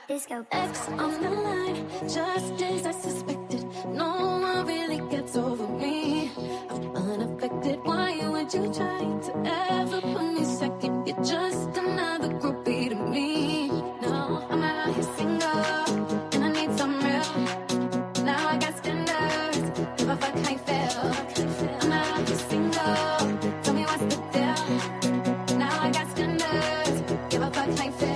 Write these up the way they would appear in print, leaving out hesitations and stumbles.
Disco X on the line, just as I suspected. No one really gets over me. I'm unaffected. Why would you try to ever put me second? You're just another groupie to me. No, I'm out here single, and I need some real. Now I got standards. Give a fuck how you feel. I'm out here single. Tell me what's the deal. Now I got standards. Give a fuck how you feel.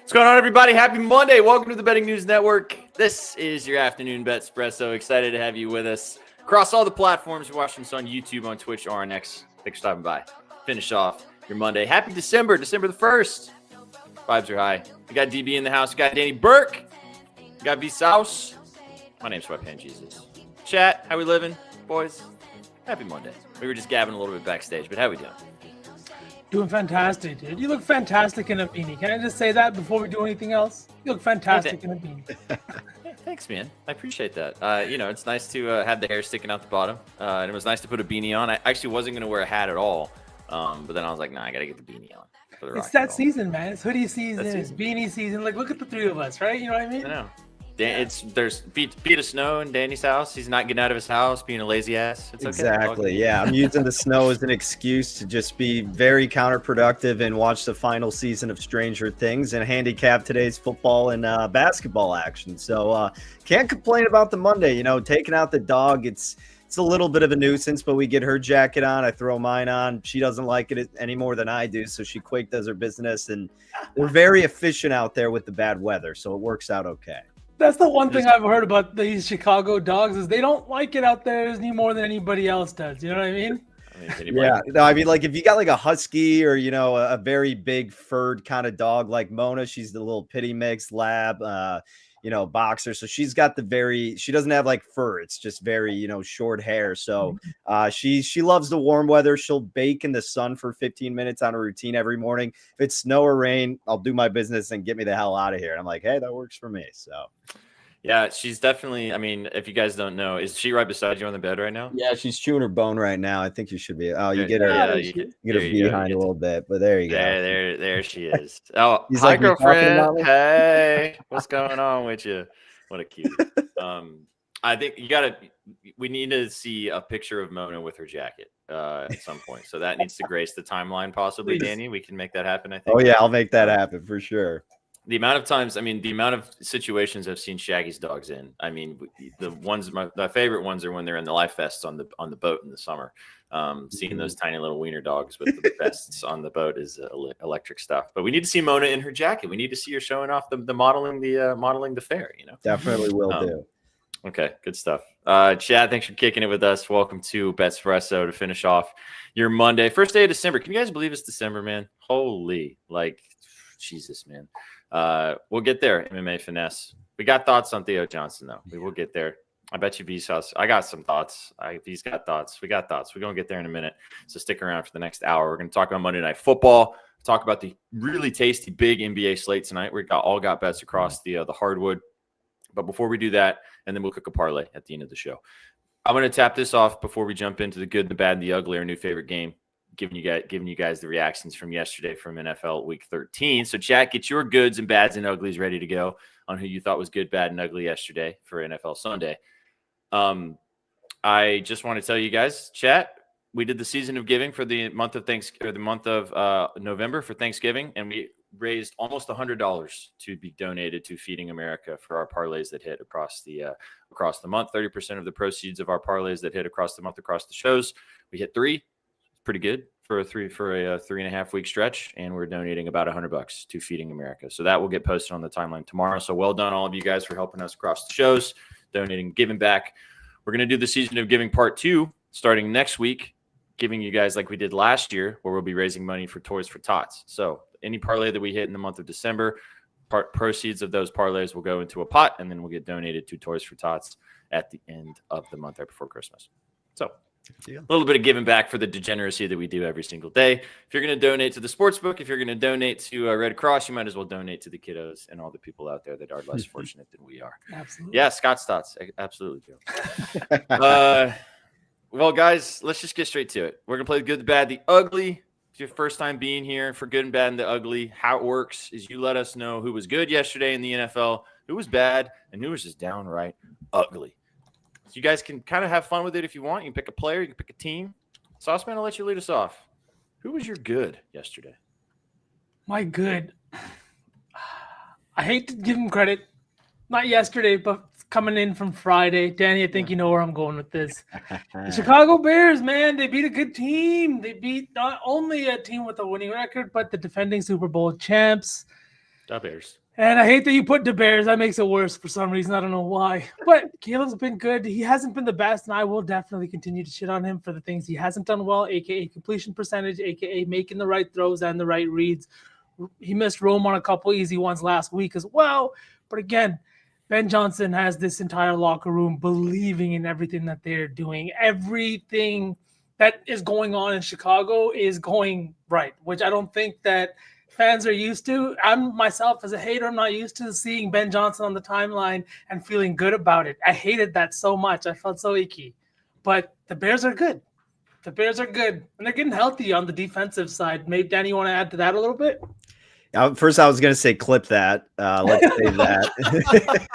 What's going on, everybody? Happy Monday. Welcome to the Betting News Network. This is your afternoon Betspresso. Excited to have you with us across all the platforms. You're watching us on YouTube, on Twitch, RNX. Thanks for stopping by. Finish off your Monday. Happy December the 1st. Vibes are high. We got DB in the house. We got Danny Burke. We got V Sauce. My name's Sweatpan Jesus. Chat, how we living, boys? Happy Monday. We were just gabbing a little bit backstage, but how we doing? Doing fantastic, dude. You look fantastic in a beanie. Can I just say that before we do anything else? You look fantastic in a beanie. Thanks, man. I appreciate that. It's nice to have the hair sticking out the bottom. And it was nice to put a beanie on. I actually wasn't going to wear a hat at all. But then I was like, nah, I got to get the beanie on. It's that season, man. It's hoodie season. It's beanie season. Like, look at the three of us, right? You know what I mean? I know. There's feet of snow in Danny's house. He's not getting out of his house, being a lazy ass. It's okay. Exactly. Yeah, I'm using the snow as an excuse to just be very counterproductive and watch the final season of Stranger Things and handicap today's football and basketball action. So can't complain about the Monday. You know, taking out the dog, it's a little bit of a nuisance, but we get her jacket on. I throw mine on. She doesn't like it any more than I do, so she quick does her business, and we're very efficient out there with the bad weather, so it works out okay. That's the one thing I've heard about these Chicago dogs is they don't like it out there any more than anybody else does. You know what I mean? Yeah. No, I mean, like if you got like a husky or, you know, a very big furred kind of dog like Mona, she's the little pitty mix lab, boxer. So she's got she doesn't have like fur. It's just very, short hair. So she loves the warm weather. She'll bake in the sun for 15 minutes on a routine every morning. If it's snow or rain, I'll do my business and get me the hell out of here. And I'm like, hey, that works for me. So. Yeah, she's definitely, I mean, if you guys don't know, is she right beside you on the bed right now? Yeah, she's chewing her bone right now. I think you should be. Oh, you get her. You get her behind a little bit, but there you go. There she is. Oh, He's hi, like, girlfriend. Hey, what's going on with you? What a cutie. I think we need to see a picture of Mona with her jacket at some point. So that needs to grace the timeline, possibly, Danny. We can make that happen, I think. Oh, yeah, I'll make that happen for sure. The amount of times, the amount of situations I've seen Shaggy's dogs in. I mean, my favorite ones are when they're in the life vests on the boat in the summer. Seeing those tiny little wiener dogs with the vests on the boat is electric stuff. But we need to see Mona in her jacket. We need to see her showing off the modeling the fair. Definitely will do. Okay, good stuff. Chad, thanks for kicking it with us. Welcome to Betspresso to finish off your Monday, first day of December. Can you guys believe it's December, man? Holy, Jesus, man. We'll get there. MMA finesse. We got thoughts on Theo Johnson, though. We will get there. I bet you Vsauce. I got some thoughts. V's got thoughts. We got thoughts. We're going to get there in a minute. So stick around for the next hour. We're going to talk about Monday Night Football. Talk about the really tasty big NBA slate tonight. We all got bets across the hardwood. But before we do that, and then we'll cook a parlay at the end of the show. I'm going to tap this off before we jump into the good, the bad, and the ugly, our new favorite game. Giving you guys the reactions from yesterday from NFL Week 13. So, chat, get your goods and bads and uglies ready to go on who you thought was good, bad, and ugly yesterday for NFL Sunday. I just want to tell you guys, chat, we did the season of giving for the month of November for Thanksgiving, and we raised almost $100 to be donated to Feeding America for our parlays that hit across the month. 30% of the proceeds of our parlays that hit across the month across the shows. We hit 3. Pretty good for a 3.5 week stretch, and we're donating about $100 to Feeding America. So that will get posted on the timeline tomorrow. So well done, all of you guys, for helping us across the shows, donating, giving back. We're going to do the Season of Giving Part 2 starting next week, giving you guys like we did last year, where we'll be raising money for Toys for Tots. So any parlay that we hit in the month of December, proceeds of those parlays will go into a pot, and then we'll get donated to Toys for Tots at the end of the month right before Christmas. So a little bit of giving back for the degeneracy that we do every single day. If you're going to donate to the sports book, if you're going to donate to Red Cross, you might as well donate to the kiddos and all the people out there that are less fortunate than we are. Absolutely. Yeah, Scott's thoughts. Absolutely, Joe. Well, guys, let's just get straight to it. We're going to play the good, the bad, the ugly. It's your first time being here for good and bad and the ugly. How it works is you let us know who was good yesterday in the NFL, who was bad, and who was just downright ugly. So you guys can kind of have fun with it if you want. You can pick a player. You can pick a team. Sauceman, I'll let you lead us off. Who was your good yesterday? My good. I hate to give him credit. Not yesterday, but coming in from Friday. Danny, I think you know where I'm going with this. The Chicago Bears, man, they beat a good team. They beat not only a team with a winning record, but the defending Super Bowl champs. The Bears. And I hate that you put the Bears. That makes it worse for some reason. I don't know why. But Caleb's been good. He hasn't been the best, and I will definitely continue to shit on him for the things he hasn't done well, a.k.a. completion percentage, a.k.a. making the right throws and the right reads. He missed Rome on a couple easy ones last week as well. But again, Ben Johnson has this entire locker room believing in everything that they're doing. Everything that is going on in Chicago is going right, which I don't think that fans are used to. I'm myself as a hater, I'm not used to seeing Ben Johnson on the timeline and feeling good about it. I hated that so much. I felt so icky. But the Bears are good. The Bears are good. And they're getting healthy on the defensive side. Maybe, Danny, you want to add to that a little bit? First, I was going to say clip that. Let's save that.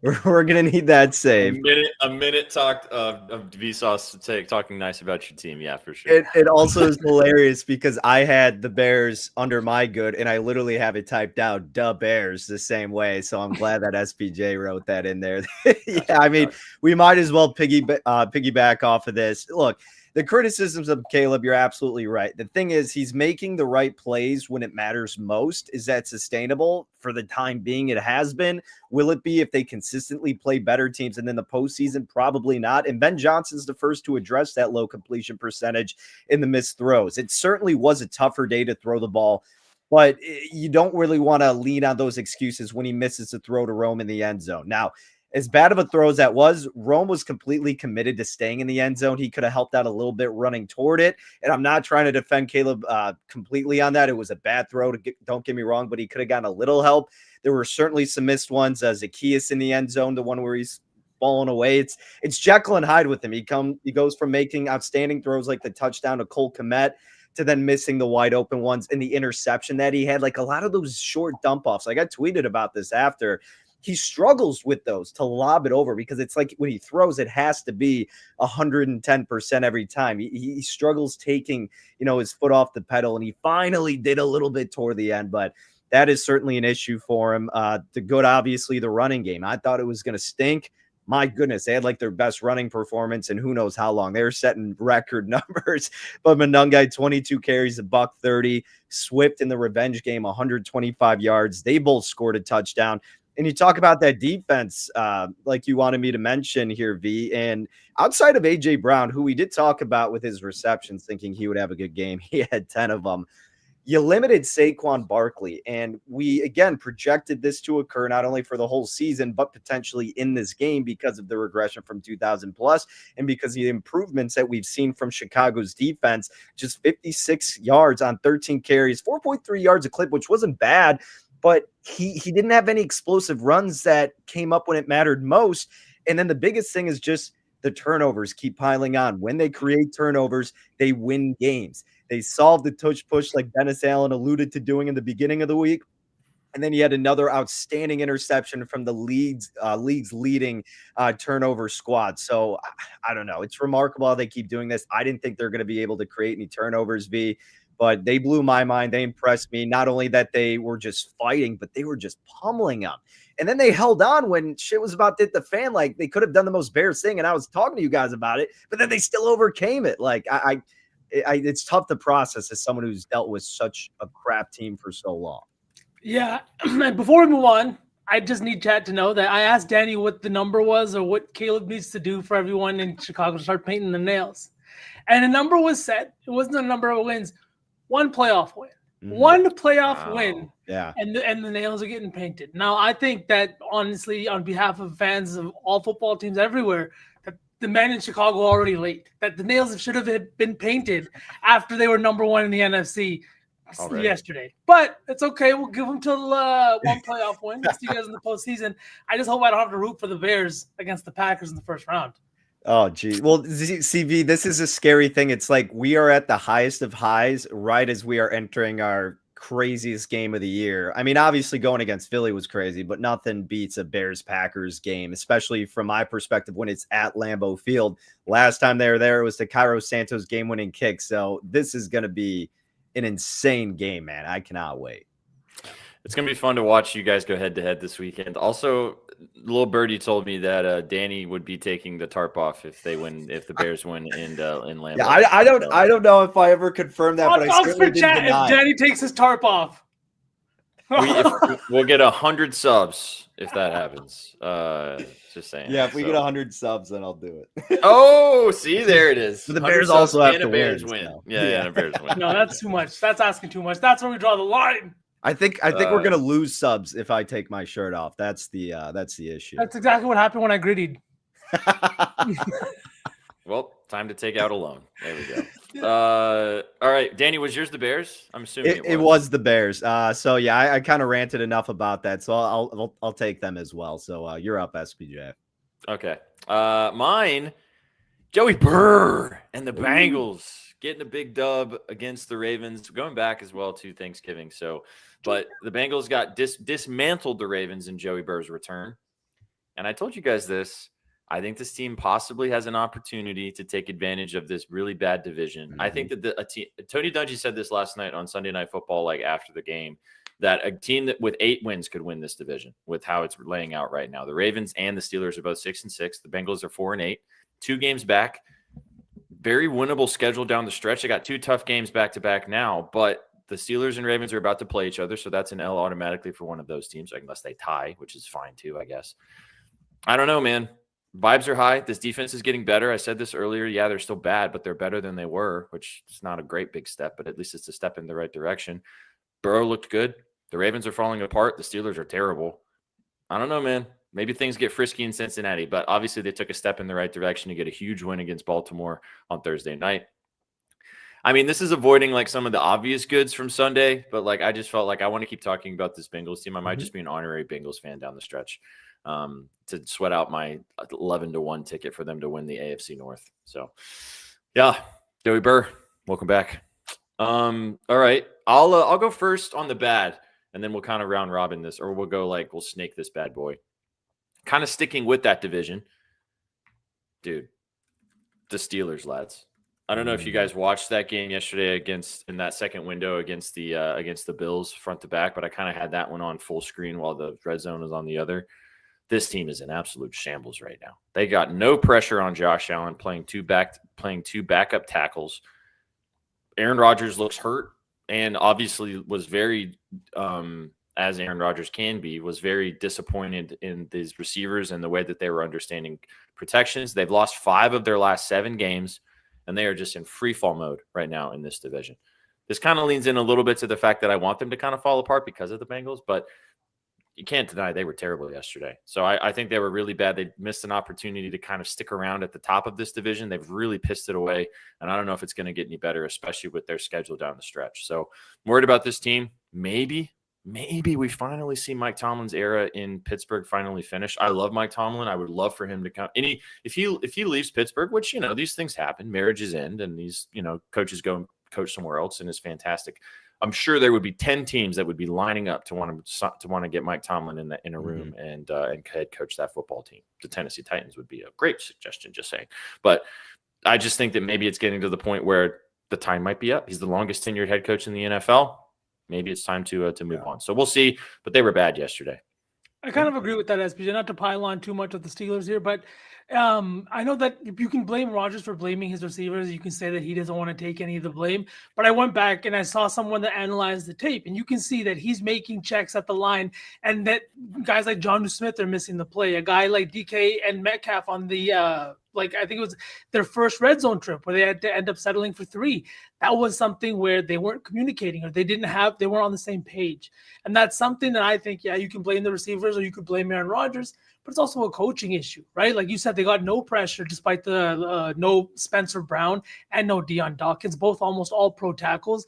We're going to need that saved. A minute talked of Vsauce talking nice about your team. Yeah, for sure. It also is hilarious because I had the Bears under my good, and I literally have it typed out, "Da Bears," the same way. So I'm glad that SPJ wrote that in there. Yeah, I mean, we might as well piggyback off of this. Look, the criticisms of Caleb, you're absolutely right. The thing is, he's making the right plays when it matters most. Is that sustainable? For the time being, it has been. Will it be if they consistently play better teams and then the postseason? Probably not. And Ben Johnson's the first to address that low completion percentage in the missed throws. It certainly was a tougher day to throw the ball, but you don't really want to lean on those excuses when he misses a throw to Rome in the end zone. Now, as bad of a throw as that was, Rome was completely committed to staying in the end zone. He could have helped out a little bit running toward it. And I'm not trying to defend Caleb completely on that. It was a bad throw. Don't get me wrong, but he could have gotten a little help. There were certainly some missed ones. Zacchaeus in the end zone, the one where he's falling away. It's Jekyll and Hyde with him. He goes from making outstanding throws like the touchdown to Cole Kmet to then missing the wide open ones and the interception that he had. Like a lot of those short dump offs. Like I tweeted about this after. He struggles with those to lob it over because it's like when he throws, it has to be 110% every time. He struggles taking, his foot off the pedal, and he finally did a little bit toward the end, but that is certainly an issue for him. The good, obviously, the running game. I thought it was going to stink. My goodness, they had like their best running performance and who knows how long. They were setting record numbers. But Monungai, 22 carries, $130. Swift in the revenge game, 125 yards. They both scored a touchdown. And you talk about that defense, like you wanted me to mention here, V. And outside of A.J. Brown, who we did talk about with his receptions, thinking he would have a good game, he had 10 of them. You limited Saquon Barkley. And we, again, projected this to occur not only for the whole season, but potentially in this game because of the regression from 2000 plus and because of the improvements that we've seen from Chicago's defense. Just 56 yards on 13 carries, 4.3 yards a clip, which wasn't bad. But he didn't have any explosive runs that came up when it mattered most. And then the biggest thing is just the turnovers keep piling on. When they create turnovers, they win games. They solve the touch push like Dennis Allen alluded to doing in the beginning of the week. And then he had another outstanding interception from the league's leading turnover squad. So I don't know. It's remarkable how they keep doing this. I didn't think they're going to be able to create any turnovers, V. But they blew my mind. They impressed me. Not only that they were just fighting, but they were just pummeling them. And then they held on when shit was about to hit the fan. Like they could have done the most Bears thing. And I was talking to you guys about it, but then they still overcame it. Like it's tough to process as someone who's dealt with such a crap team for so long. Yeah. And before we move on, I just need Chad to know that I asked Danny what the number was or what Caleb needs to do for everyone in Chicago to start painting the nails. And a number was set. It wasn't a number of wins. One playoff win. One playoff win. Yeah. And the nails are getting painted. Now, I think that, honestly, on behalf of fans of all football teams everywhere, that the men in Chicago are already late. That the nails should have been painted after they were number one in the NFC yesterday. But it's okay. We'll give them till one playoff win. We'll see you guys in the postseason. I just hope I don't have to root for the Bears against the Packers in the first round. Oh, gee. Well, CV, this is a scary thing. It's like we are at the highest of highs right as we are entering our craziest game of the year. I mean, obviously going against Philly was crazy, but nothing beats a Bears-Packers game, especially from my perspective when it's at Lambeau Field. Last time they were there, it was the Cairo Santos game-winning kick. So this is going to be an insane game, man. I cannot wait. It's going to be fun to watch you guys go head-to-head this weekend. Also, little birdie told me that Danny would be taking the tarp off if the Bears win in Lambeau. Yeah, I don't know if I ever confirmed that, but I certainly didn't deny. If Danny takes his tarp off. We'll get 100 subs if that happens. Just saying. Yeah, if we get 100 subs, then I'll do it. Oh, see, there it is. So the Bears also have to Bears win. So. Yeah, the Bears win. No, that's too much. That's asking too much. That's where we draw the line. I think we're gonna lose subs if I take my shirt off. That's the issue. That's exactly what happened when I grittied. Well, time to take out a loan. There we go. All right, Danny, was yours the Bears? I'm assuming it was the Bears. So yeah, I kind of ranted enough about that. So I'll take them as well. So you're up, SPJ. Okay. Mine, Joey Burr and the Bengals getting a big dub against the Ravens, going back as well to Thanksgiving. So, but the Bengals got dismantled the Ravens in Joey Burr's return. And I told you guys this. I think this team possibly has an opportunity to take advantage of this really bad division. I think that Tony Dungy said this last night on Sunday Night Football, like after the game, that a team that with 8 wins could win this division with how it's laying out right now. The Ravens and the Steelers are both 6-6. The Bengals are 4-8, 2 games back. Very winnable schedule down the stretch. They got 2 tough games back to back now, but the Steelers and Ravens are about to play each other, so that's an L automatically for one of those teams, unless they tie, which is fine too, I guess. I don't know, man. Vibes are high. This defense is getting better. I said this earlier. Yeah, they're still bad, but they're better than they were, which is not a great big step, but at least it's a step in the right direction. Burrow looked good. The Ravens are falling apart. The Steelers are terrible. I don't know, man. Maybe things get frisky in Cincinnati, but obviously they took a step in the right direction to get a huge win against Baltimore on Thursday night. I mean, this is avoiding like some of the obvious goods from Sunday, but like I just felt like I want to keep talking about this Bengals team. I might just be an honorary Bengals fan down the stretch to sweat out my 11-1 ticket for them to win the AFC North. So, yeah, Joey Burr, welcome back. All right, I'll go first on the bad, and then we'll kind of round robin this, or we'll snake this bad boy. Kind of sticking with that division, dude. The Steelers, lads. I don't know if you guys watched that game yesterday in that second window against the Bills front to back, but I kind of had that one on full screen while the red zone was on the other. This team is in absolute shambles right now. They got no pressure on Josh Allen playing two backup tackles. Aaron Rodgers looks hurt and obviously was very as Aaron Rodgers can be, was very disappointed in these receivers and the way that they were understanding protections. They've lost 5 of their last 7 games, and they are just in free fall mode right now in this division. This kind of leans in a little bit to the fact that I want them to kind of fall apart because of the Bengals, but you can't deny they were terrible yesterday. So I think they were really bad. They missed an opportunity to kind of stick around at the top of this division. They've really pissed it away, and I don't know if it's going to get any better, especially with their schedule down the stretch. So I'm worried about this team. Maybe we finally see Mike Tomlin's era in Pittsburgh finally finish. I love Mike Tomlin. I would love for him to come. And if he leaves Pittsburgh, which, these things happen, marriages end, and these, coaches go and coach somewhere else, and it's fantastic. I'm sure there would be 10 teams that would be lining up to want to get Mike Tomlin in a room and head coach that football team. The Tennessee Titans would be a great suggestion, just saying. But I just think that maybe it's getting to the point where the time might be up. He's the longest tenured head coach in the NFL. Maybe it's time to move on. So we'll see. But they were bad yesterday. I kind of agree with that, SPJ. Not to pile on too much of the Steelers here, but I know that you can blame Rodgers for blaming his receivers. You can say that he doesn't want to take any of the blame. But I went back and I saw someone that analyzed the tape, and you can see that he's making checks at the line, and that guys like John Smith are missing the play. A guy like DK and Metcalf on the I think it was their first red zone trip where they had to end up settling for 3. That was something where they weren't communicating, or they weren't on the same page. And that's something that I think, you can blame the receivers or you could blame Aaron Rodgers, but it's also a coaching issue, right? Like you said, they got no pressure despite the no Spencer Brown and no Deion Dawkins, both almost all pro tackles.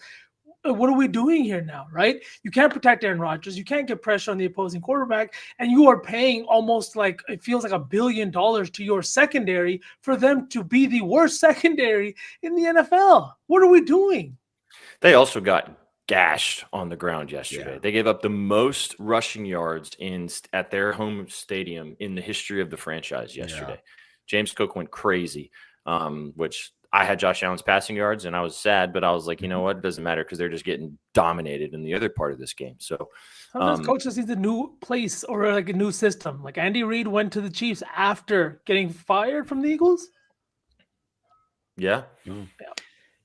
What are we doing here now, right? You can't protect Aaron Rodgers. You can't get pressure on the opposing quarterback. And you are paying almost like, it feels like $1 billion to your secondary for them to be the worst secondary in the NFL. What are we doing? They also got gashed on the ground yesterday. Yeah. They gave up the most rushing yards at their home stadium in the history of the franchise yesterday. Yeah. James Cook went crazy, which I had Josh Allen's passing yards, and I was sad, but I was like, you know what? It doesn't matter because they're just getting dominated in the other part of this game. So sometimes coaches need a new place or like a new system. Like Andy Reid went to the Chiefs after getting fired from the Eagles. Yeah.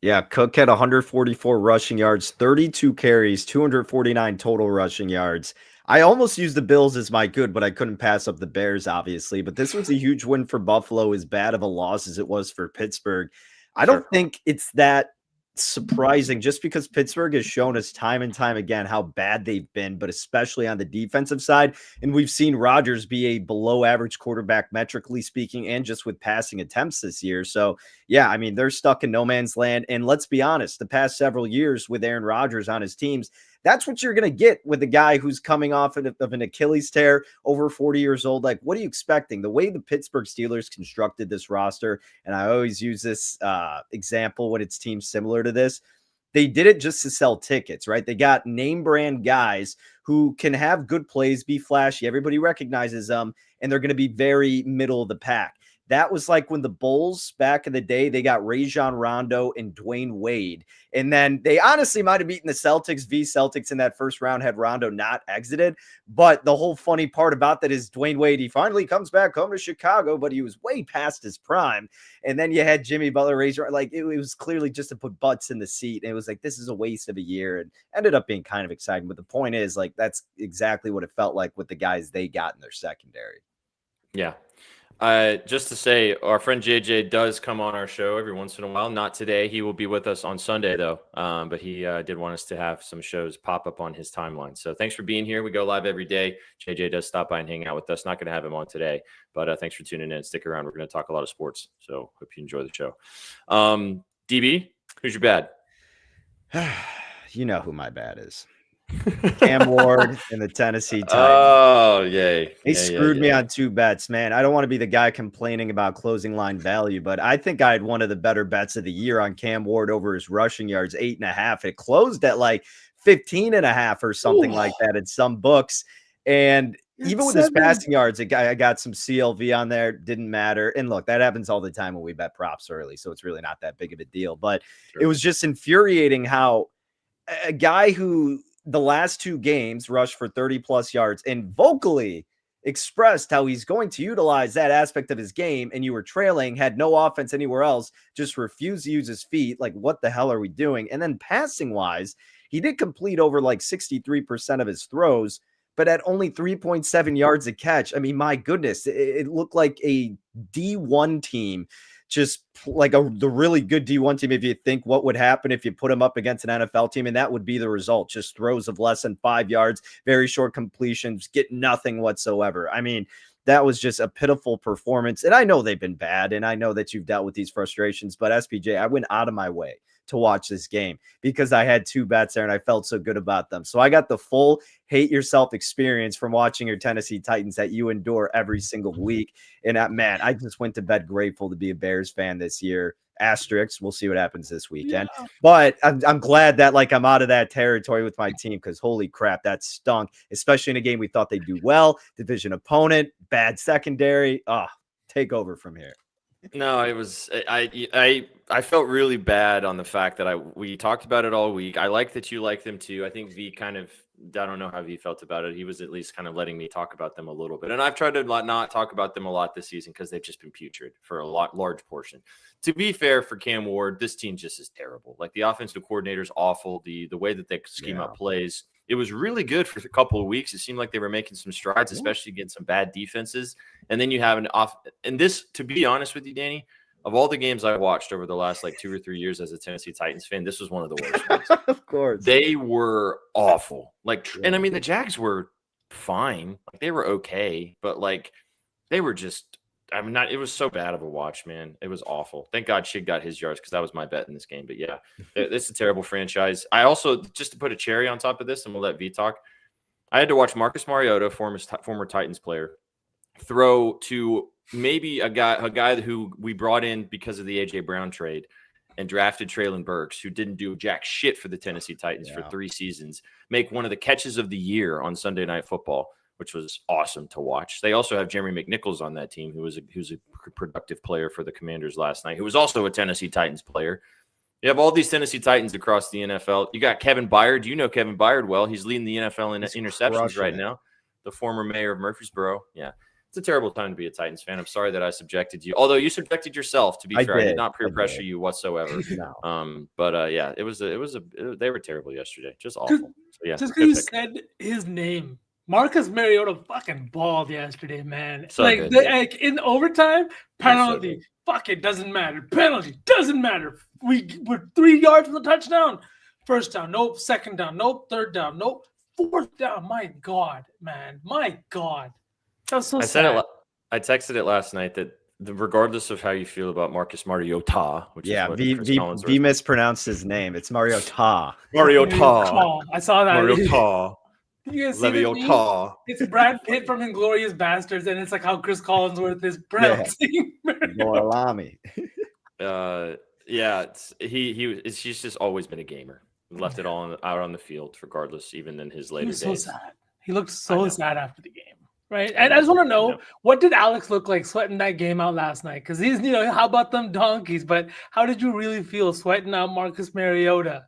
Yeah, Cook had 144 rushing yards, 32 carries, 249 total rushing yards. I almost used the Bills as my good, but I couldn't pass up the Bears, obviously. But this was a huge win for Buffalo, as bad of a loss as it was for Pittsburgh. I don't think it's that surprising, just because Pittsburgh has shown us time and time again how bad they've been, but especially on the defensive side. And we've seen Rodgers be a below average quarterback, metrically speaking, and just with passing attempts this year. So, yeah, I mean, they're stuck in no man's land. And let's be honest, the past several years with Aaron Rodgers on his teams, that's what you're going to get with a guy who's coming off of an Achilles tear, over 40 years old. Like, what are you expecting? The way the Pittsburgh Steelers constructed this roster, and I always use this example when it's teams similar to this, they did it just to sell tickets, right? They got name brand guys who can have good plays, be flashy. Everybody recognizes them, and they're going to be very middle of the pack. That was like when the Bulls back in the day, they got Rajon Rondo and Dwayne Wade. And then they honestly might have beaten the Celtics in that first round had Rondo not exited. But the whole funny part about that is Dwayne Wade, he finally comes back home to Chicago, but he was way past his prime. And then you had Jimmy Butler, it was clearly just to put butts in the seat. And it was like, this is a waste of a year, and ended up being kind of exciting. But the point is, like, that's exactly what it felt like with the guys they got in their secondary. Yeah. Just to say, our friend JJ does come on our show every once in a while. Not today. He will be with us on Sunday, though. But he did want us to have some shows pop up on his timeline. So thanks for being here. We go live every day. JJ does stop by and hang out with us. Not going to have him on today, but thanks for tuning in. Stick around. We're going to talk a lot of sports. So hope you enjoy the show. DB, who's your bad? You know who my bad is. Cam Ward and the Tennessee Titans. Oh, yay. They screwed me on 2 bets, man. I don't want to be the guy complaining about closing line value, but I think I had one of the better bets of the year on Cam Ward over his rushing yards, 8.5. It closed at like 15.5 or something like that in some books. And even with his passing yards, I got some CLV on there. Didn't matter. And look, that happens all the time when we bet props early, so it's really not that big of a deal. But It was just infuriating how a guy who the last 2 games rushed for 30 plus yards and vocally expressed how he's going to utilize that aspect of his game, and you were trailing, had no offense anywhere else, just refused to use his feet. Like, what the hell are we doing? And then passing wise, he did complete over like 63% of his throws, but at only 3.7 yards a catch. I mean, my goodness, it looked like a D1 team, just like the really good D1 team. If you think what would happen if you put him up against an NFL team, and that would be the result, just throws of less than 5 yards, very short completions, get nothing whatsoever. I mean, that was just a pitiful performance. And I know they've been bad, and I know that you've dealt with these frustrations, but SPJ, I went out of my way to watch this game because I had 2 bets there and I felt so good about them. So I got the full hate yourself experience from watching your Tennessee Titans that you endure every single week. And man, I just went to bed grateful to be a Bears fan this year. Asterisks, we'll see what happens this weekend. Yeah. But I'm glad that I'm out of that territory with my team, because holy crap, that stunk, especially in a game we thought they'd do well. Division opponent, bad secondary. Take over from here. No, it was I felt really bad on the fact that we talked about it all week. I like that you like them too. I think V kind of I don't know how V felt about it. He was at least kind of letting me talk about them a little bit. And I've tried to not talk about them a lot this season because they've just been putrid for a large portion. To be fair for Cam Ward, this team just is terrible. Like the offensive coordinator's awful. The way that they scheme up plays, it was really good for a couple of weeks. It seemed like they were making some strides, especially against some bad defenses. And then you have and this, to be honest with you, Danny, of all the games I've watched over the last like 2 or 3 years as a Tennessee Titans fan, this was one of the worst ones. Of course. They were awful. And I mean, the Jags were fine. Like they were okay, but like they were just, it was so bad of a watch, man. It was awful. Thank God Shig got his yards because that was my bet in this game. But yeah, it's a terrible franchise. I also, just to put a cherry on top of this, and we'll let V talk, I had to watch Marcus Mariota, former Titans player, throw to maybe a guy who we brought in because of the A.J. Brown trade and drafted Treylon Burks, who didn't do jack shit for the Tennessee Titans for 3 seasons, make one of the catches of the year on Sunday Night Football, which was awesome to watch. They also have Jeremy McNichols on that team, who's a productive player for the Commanders last night, who was also a Tennessee Titans player. You have all these Tennessee Titans across the NFL. You got Kevin Byard. You know Kevin Byard well. He's leading the NFL in interceptions right now. The former mayor of Murfreesboro. Yeah. It's a terrible time to be a Titans fan. I'm sorry that I subjected you. Although you subjected yourself, to be fair. I did not peer pressure you whatsoever. No. But yeah, they were terrible yesterday. Just awful. So, yeah, just because you said his name. Marcus Mariota fucking balled yesterday, man. So like in overtime, penalty. Fuck it, doesn't matter. Penalty doesn't matter. We're 3 yards from the touchdown. First down, nope. Second down, nope. Third down, nope. Fourth down. My God, man. My God. That was so sad. I texted it last night that regardless of how you feel about Marcus Mariota, which is what V mispronounced his name. It's Mariota. Mariota. I saw that. Mariota. Leviota. It's Brad Pitt from Inglourious Bastards, and it's like how Chris Collinsworth is pronouncing. Lamy. Yeah, he's just always been a gamer. Left it all out on the field, regardless, even in his later days. So sad. He looked so sad after the game, right? And I just want to know, what did Alex look like sweating that game out last night? Because he's, how about them donkeys? But how did you really feel sweating out Marcus Mariota?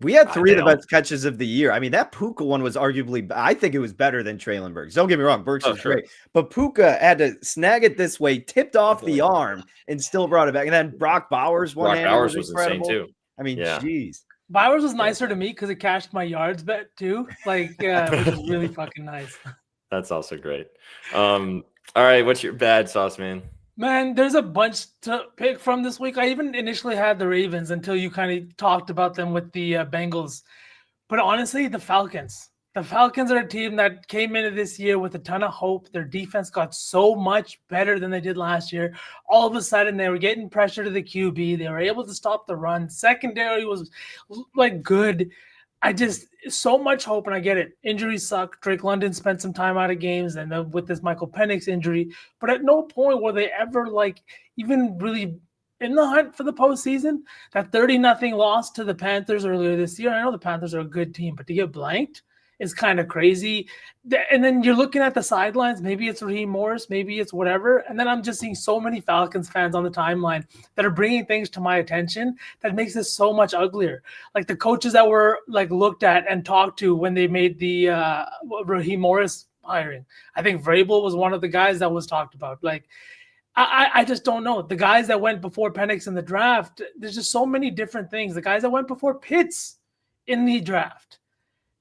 We had 3 of the best catches of the year. I mean, that Puka one was arguably, I think it was better than Treylon Burks. Don't get me wrong, Burks was great. But Puka had to snag it this way, tipped off the arm, and still brought it back. And then Brock Bowers was insane too. I mean, geez. Bowers was nicer to me because it cashed my yards bet too. Which is really fucking nice. That's also great. All right, what's your bad sauce, man? Man, there's a bunch to pick from this week. I even initially had the Ravens until you kind of talked about them with the Bengals. But honestly, the Falcons. The Falcons are a team that came into this year with a ton of hope. Their defense got so much better than they did last year. All of a sudden, they were getting pressure to the QB. They were able to stop the run. Secondary was like good. So much hope, and I get it. Injuries suck. Drake London spent some time out of games, and then with this Michael Penix injury, but at no point were they ever even really in the hunt for the postseason. That 30-0 loss to the Panthers earlier this year. I know the Panthers are a good team, but to get blanked is kind of crazy. And then you're looking at the sidelines. Maybe it's Raheem Morris, maybe it's whatever. And then I'm just seeing so many Falcons fans on the timeline that are bringing things to my attention that makes this so much uglier. Like the coaches that were looked at and talked to when they made the Raheem Morris hiring. I think Vrabel was one of the guys that was talked about. I just don't know. The guys that went before Penix in the draft, there's just so many different things. The guys that went before Pitts in the draft.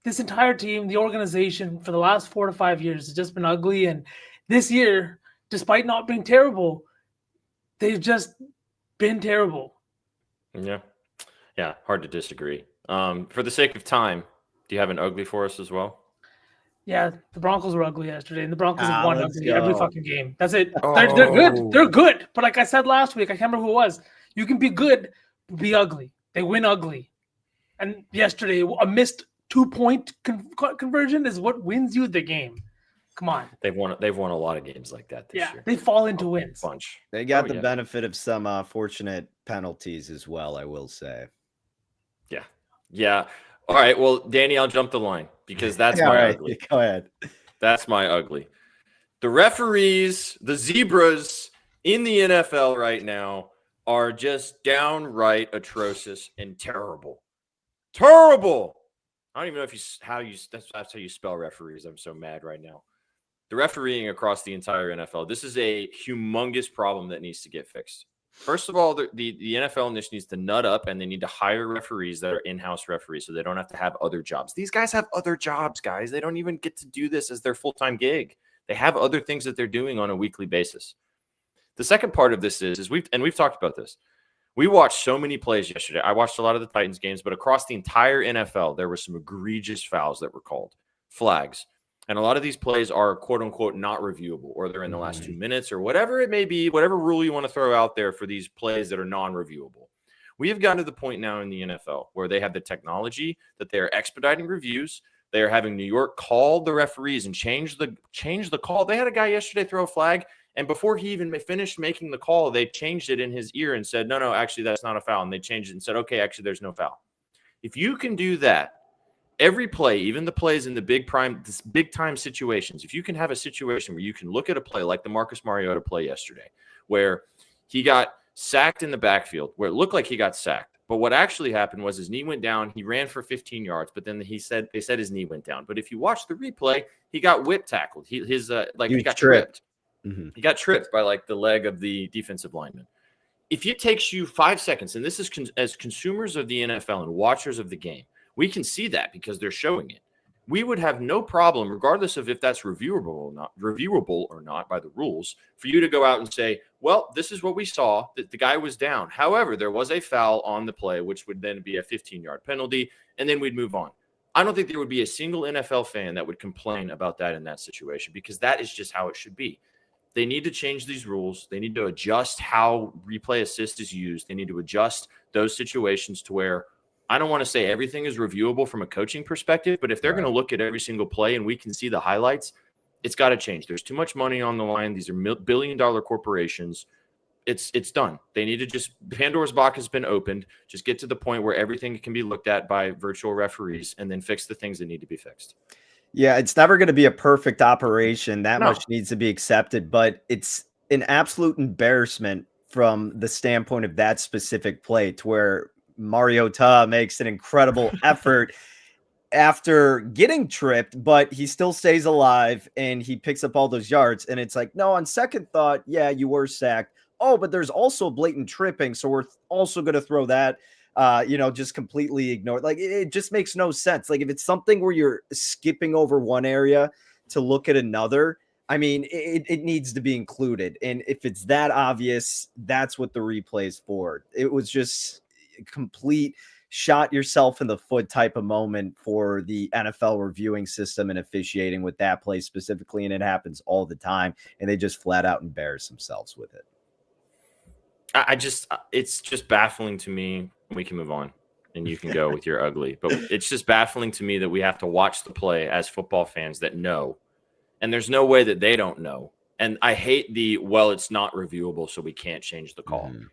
This entire team, the organization for the last 4 to 5 years has just been ugly. And this year, despite not being terrible, they've just been terrible. Yeah. Yeah. Hard to disagree. For the sake of time, do you have an ugly for us as well? Yeah. The Broncos were ugly yesterday, and the Broncos have won ugly every fucking game. That's it. They're good. They're good. But like I said last week, I can't remember who it was. You can be good, but be ugly. They win ugly. And yesterday, a missed 2-point conversion is what wins you the game. Come on. They've won a lot of games like that this year. They fall into wins. Bunch. They got the benefit of some fortunate penalties as well, I will say. Yeah. Yeah. All right. Well, Danny, I'll jump the line because that's my ugly. Go ahead. That's my ugly. The referees, the zebras in the NFL right now are just downright atrocious and terrible. Terrible. I don't even know if that's how you spell referees. I'm so mad right now. The refereeing across the entire NFL. This is a humongous problem that needs to get fixed. First of all, the NFL in this needs to nut up, and they need to hire referees that are in-house referees so they don't have to have other jobs. These guys have other jobs, guys. They don't even get to do this as their full-time gig. They have other things that they're doing on a weekly basis. The second part of this is we've talked about this. We watched so many plays yesterday. I watched a lot of the Titans games, but across the entire NFL, there were some egregious fouls that were called, flags. And a lot of these plays are quote unquote not reviewable, or they're in the last 2 minutes, or whatever it may be, whatever rule you want to throw out there for these plays that are non-reviewable. We have gotten to the point now in the NFL where they have the technology that they are expediting reviews. They are having New York call the referees and change the call. They had a guy yesterday throw a flag, and before he even finished making the call, they changed it in his ear and said, no, actually, that's not a foul. And they changed it and said, okay, actually, there's no foul. If you can do that, every play, even the plays in the big time situations, if you can have a situation where you can look at a play like the Marcus Mariota play yesterday, where he got sacked in the backfield, where it looked like he got sacked. But what actually happened was his knee went down. He ran for 15 yards, but then they said his knee went down. But if you watch the replay, he got whip tackled. He got tripped. Mm-hmm. He got tripped by like the leg of the defensive lineman. If it takes you 5 seconds, and this is as consumers of the NFL and watchers of the game, we can see that because they're showing it. We would have no problem, regardless of if that's reviewable or not by the rules, for you to go out and say, well, this is what we saw, that the guy was down. However, there was a foul on the play, which would then be a 15-yard penalty, and then we'd move on. I don't think there would be a single NFL fan that would complain about that in that situation, because that is just how it should be. They need to change these rules. They need to adjust how replay assist is used. They need to adjust those situations to where, I don't want to say everything is reviewable from a coaching perspective, but if they're going to look at every single play and we can see the highlights, it's got to change. There's too much money on the line. These are billion-dollar corporations. It's done. They need to just – Pandora's box has been opened. Just get to the point where everything can be looked at by virtual referees and then fix the things that need to be fixed. Yeah, it's never going to be a perfect operation. That much needs to be accepted, but it's an absolute embarrassment from the standpoint of that specific play, to where Mariota makes an incredible effort after getting tripped, but he still stays alive and he picks up all those yards. And it's like, no, on second thought, yeah, you were sacked. Oh, but there's also blatant tripping, so we're also going to throw that. Just completely ignore it. Like, it just makes no sense. Like, if it's something where you're skipping over one area to look at another, I mean, it needs to be included. And if it's that obvious, that's what the replay is for. It was just a complete shot yourself in the foot type of moment for the NFL reviewing system and officiating with that play specifically. And it happens all the time. And they just flat out embarrass themselves with it. It's just baffling to me. We can move on and you can go with your ugly, but it's just baffling to me that we have to watch the play as football fans that know, and there's no way that they don't know. And I hate it's not reviewable, so we can't change the call. Mm-hmm.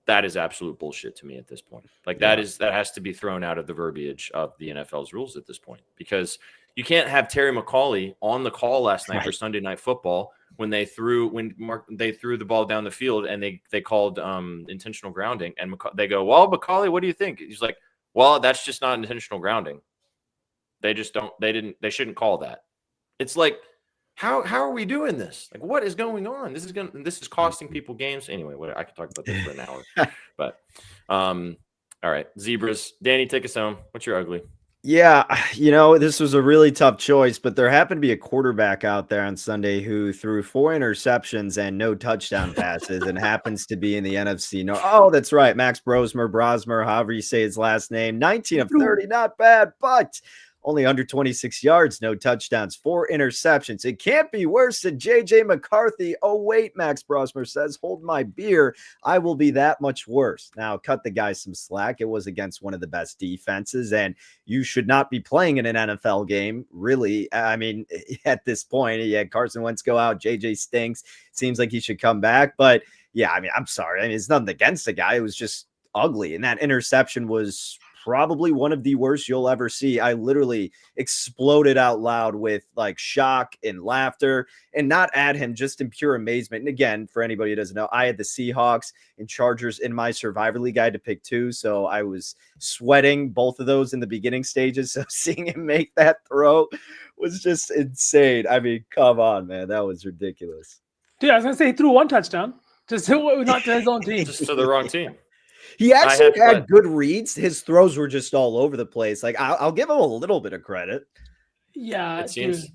That is absolute bullshit to me at this point. Like, that has to be thrown out of the verbiage of the NFL's rules at this point, because you can't have Terry McAulay on the call last night for Sunday Night Football when they threw the ball down the field and they called intentional grounding, and they go, well, McAulay, what do you think? He's like, well, that's just not intentional grounding. They shouldn't call that. It's like, how are we doing this? Like, what is going on? This is costing people games. Anyway, I could talk about this for an hour, but all right, zebras. Danny, take us home. What's your ugly? Yeah, this was a really tough choice, but there happened to be a quarterback out there on Sunday who threw 4 interceptions and no touchdown passes and happens to be in the NFC North. Oh, that's right. Max Brosmer, however you say his last name. 19 of 30, not bad, but only under 26 yards, no touchdowns, 4 interceptions. It can't be worse than J.J. McCarthy. Oh, wait, Max Brosmer says, hold my beer. I will be that much worse. Now, cut the guy some slack. It was against one of the best defenses, and you should not be playing in an NFL game, really. I mean, at this point, you had Carson Wentz go out. J.J. stinks. Seems like he should come back. But, yeah, I mean, I'm sorry. I mean, it's nothing against the guy. It was just ugly, and that interception was probably one of the worst you'll ever see. I literally exploded out loud with like shock and laughter, and not at him, just in pure amazement. And again, for anybody who doesn't know, I had the Seahawks and Chargers in my Survivor League. I had to pick two, so I was sweating both of those in the beginning stages. So seeing him make that throw was just insane. I mean, come on, man. That was ridiculous. Dude, I was going to say he threw one touchdown. Just not to his own team. Just to the wrong team. He actually had good reads. His throws were just all over the place. Like, I'll give him a little bit of credit. Yeah, it seems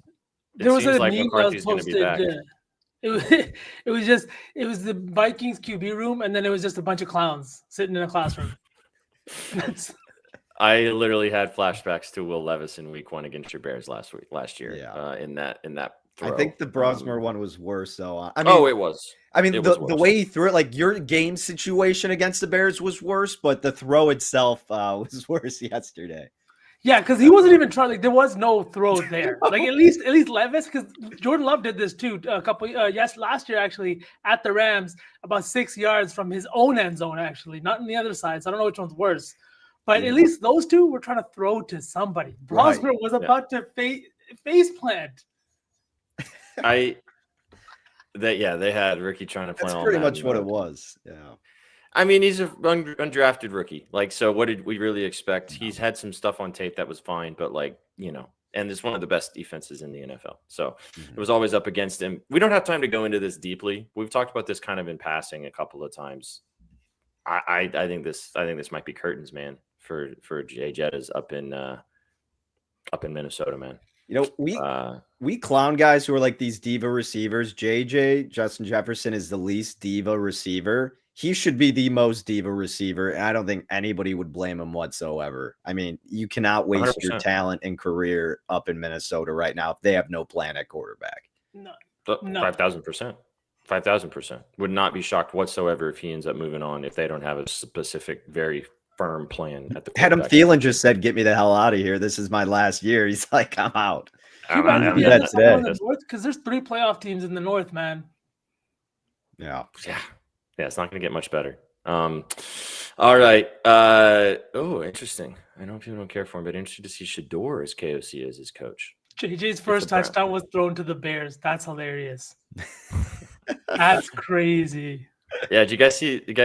there was a like meme McCarthy's that was going to be back. It was the Vikings QB room, and then it was just a bunch of clowns sitting in a classroom. I literally had flashbacks to Will Levis in Week 1 against your Bears last year. Yeah. In that throw. I think the Brosmer one was worse. So I mean, it was. I mean, It the was way he threw it, like your game situation against the Bears was worse, but the throw itself was worse yesterday. Yeah, because he wasn't even trying. Like, there was no throw there. Like at least Levis, because Jordan Love did this too. Last year actually at the Rams, about 6 yards from his own end zone. Actually, not on the other side. So I don't know which one's worse. But at least those two were trying to throw to somebody. Brosmer was about to face plant. They had Ricky trying to play. That's pretty much what it was. Yeah. I mean, he's an undrafted rookie. Like, so what did we really expect? He's had some stuff on tape that was fine, but like, and it's one of the best defenses in the NFL. So it was always up against him. We don't have time to go into this deeply. We've talked about this kind of in passing a couple of times. I think this might be curtains, man, for Jay Jettas up in Minnesota, man. We clown guys who are like these diva receivers. Justin Jefferson is the least diva receiver. He should be the most diva receiver, and I don't think anybody would blame him whatsoever. I mean, you cannot waste 100%. Your talent and career up in Minnesota right now if they have no plan at quarterback. No. 5,000%. 5,000%. Would not be shocked whatsoever if he ends up moving on if they don't have a specific, very firm plan at the Adam Thielen just said, "Get me the hell out of here. This is my last year." He's like, "I'm out." Because there's 3 playoff teams in the North, man. Yeah. It's not going to get much better. All right. Interesting. I know people don't care for him, but interesting to see Shador as KOC as his coach. JJ's first touchdown was thrown to the Bears. That's hilarious. That's crazy. Yeah, did you guys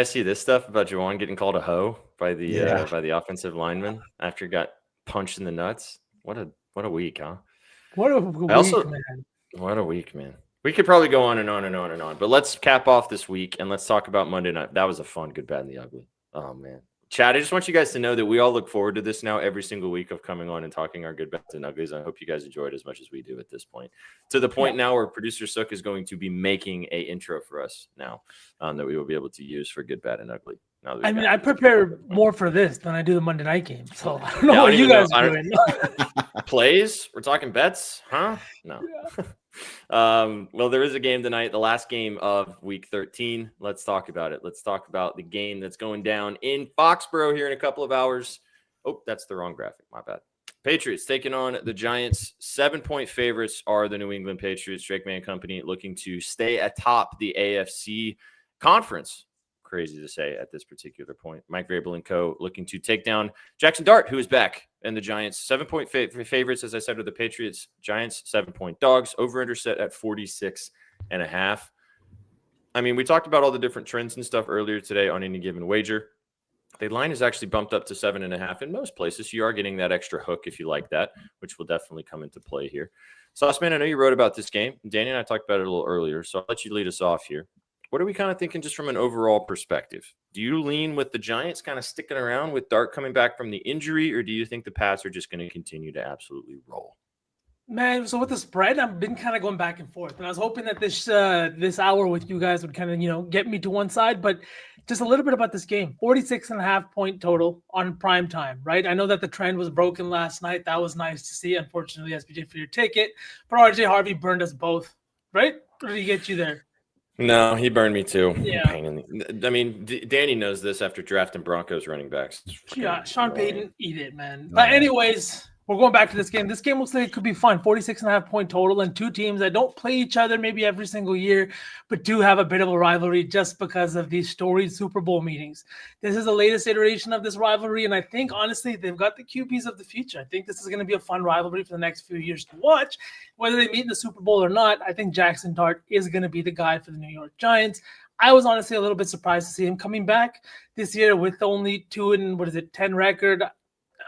see this stuff about Juwan getting called a hoe by the offensive lineman after he got punched in the nuts? What a week, huh? What a week, man. We could probably go on and on and on and on, but let's cap off this week and let's talk about Monday night. That was a fun good, bad, and the ugly. Oh man, Chad, I just want you guys to know that we all look forward to this now every single week of coming on and talking our good, bads, and uglies. I hope you guys enjoy it as much as we do at this point. To the point now where producer Sook is going to be making a intro for us now that we will be able to use for good, bad, and ugly. I prepare more for this than I do the Monday night game, so I don't know what you guys are doing. Plays? We're talking bets, huh? No. Yeah. Well, there is a game tonight, the last game of week 13. Let's talk about it. Let's talk about the game that's going down in Foxborough here in a couple of hours. Oh, that's the wrong graphic. My bad. Patriots taking on the Giants. 7-point favorites are the New England Patriots. Drake Man Company looking to stay atop the AFC conference. Crazy to say at this particular point. Mike Vrabel and co. looking to take down Jackson Dart, who is back, and the Giants. 7-point favorites, as I said, are the Patriots. Giants, 7-point dogs. Over-under set at 46.5. I mean, we talked about all the different trends and stuff earlier today on any given wager. The line is actually bumped up to 7.5 in most places. You are getting that extra hook if you like that, which will definitely come into play here. Sauceman, I know you wrote about this game. Danny and I talked about it a little earlier, so I'll let you lead us off here. What are we kind of thinking just from an overall perspective? Do you lean with the Giants kind of sticking around with Dart coming back from the injury, or do you think the Pats are just going to continue to absolutely roll? Man, so with the spread, I've been kind of going back and forth, and I was hoping that this hour with you guys would kind of, get me to one side, but just a little bit about this game. 46.5 point total on prime time, right? I know that the trend was broken last night. That was nice to see. Unfortunately, SBJ for your ticket, but RJ Harvey burned us both, right? Or did he get you there? No, he burned me too. Yeah. I mean, Danny knows this after drafting Broncos running backs. Yeah, Sean Payton, eat it, man. But anyways, we're going back to this game. This game looks like it could be fun. 46.5-point total, and two teams that don't play each other maybe every single year, but do have a bit of a rivalry just because of these storied Super Bowl meetings. This is the latest iteration of this rivalry, and I think, honestly, they've got the QBs of the future. I think this is going to be a fun rivalry for the next few years to watch. Whether they meet in the Super Bowl or not, I think Jackson Dart is going to be the guy for the New York Giants. I was honestly a little bit surprised to see him coming back this year with only 2-10 record.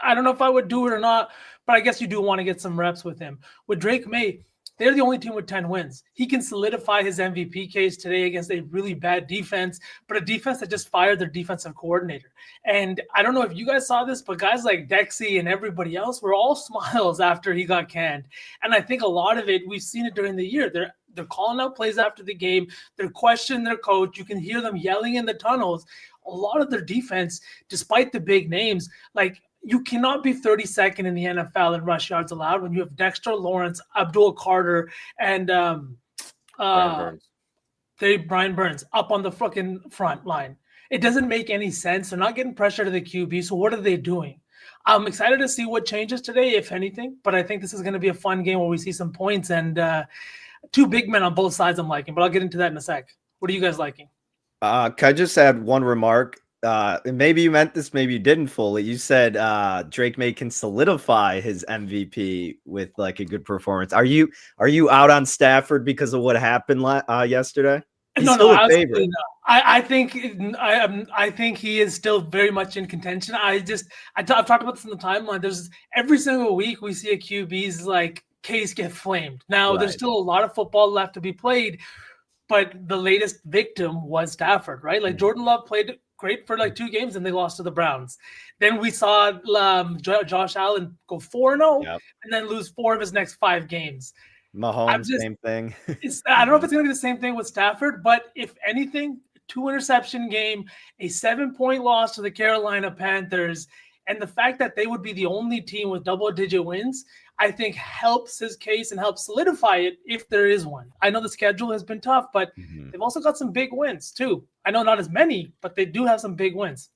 I don't know if I would do it or not, but I guess you do want to get some reps with him. With Drake May, they're the only team with 10 wins. He can solidify his MVP case today against a really bad defense, but a defense that just fired their defensive coordinator. And I don't know if you guys saw this, but guys like Dexy and everybody else were all smiles after he got canned. And I think a lot of it, we've seen it during the year. They're calling out plays after the game. They're questioning their coach. You can hear them yelling in the tunnels. A lot of their defense, despite the big names, like, you cannot be 32nd in the NFL in rush yards allowed when you have Dexter Lawrence, Abdul Carter, and Brian Burns up on the fucking front line. It doesn't make any sense. They're not getting pressure to the QB, so what are they doing? I'm excited to see what changes today, if anything, but I think this is going to be a fun game where we see some points and two big men on both sides I'm liking, but I'll get into that in a sec. What are you guys liking? Can I just add one remark? Maybe you meant this, maybe you didn't fully. You said Drake May can solidify his MVP with like a good performance. Are you out on Stafford because of what happened yesterday? He's still a favorite. No. I think he is still very much in contention. I've talked about this in the timeline. There's every single week we see a QB's like case get flamed. Now there's still a lot of football left to be played, but the latest victim was Stafford, right? Like Jordan Love played great for like 2 games and they lost to the Browns. Then we saw Josh Allen go 4-0 and then lose 4 of his next 5 games. Mahomes, same thing. I don't know if it's going to be the same thing with Stafford, but if anything, 2-interception game, a 7-point loss to the Carolina Panthers, and the fact that they would be the only team with double-digit wins, I think helps his case and helps solidify it if there is one. I know the schedule has been tough, but they've also got some big wins too. I know not as many, but they do have some big wins.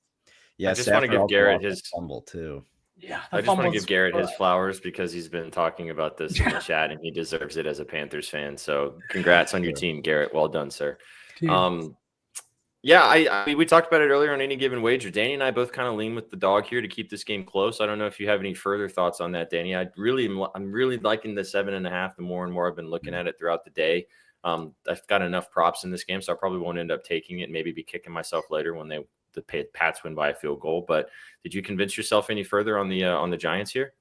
Yeah, I just want to give Garrett his fumble too. Yeah, I just want to give Garrett his flowers because he's been talking about this in the chat and he deserves it as a Panthers fan. So congrats on your team, Garrett. Well done, sir. Yeah, I mean, we talked about it earlier on Any Given Wager. Danny and I both kind of lean with the dog here to keep this game close. I don't know if you have any further thoughts on that, Danny. I'm really liking the 7.5. The more and more I've been looking at it throughout the day. I've got enough props in this game, so I probably won't end up taking it. Maybe be kicking myself later when the Pats win by a field goal. But did you convince yourself any further on the Giants here?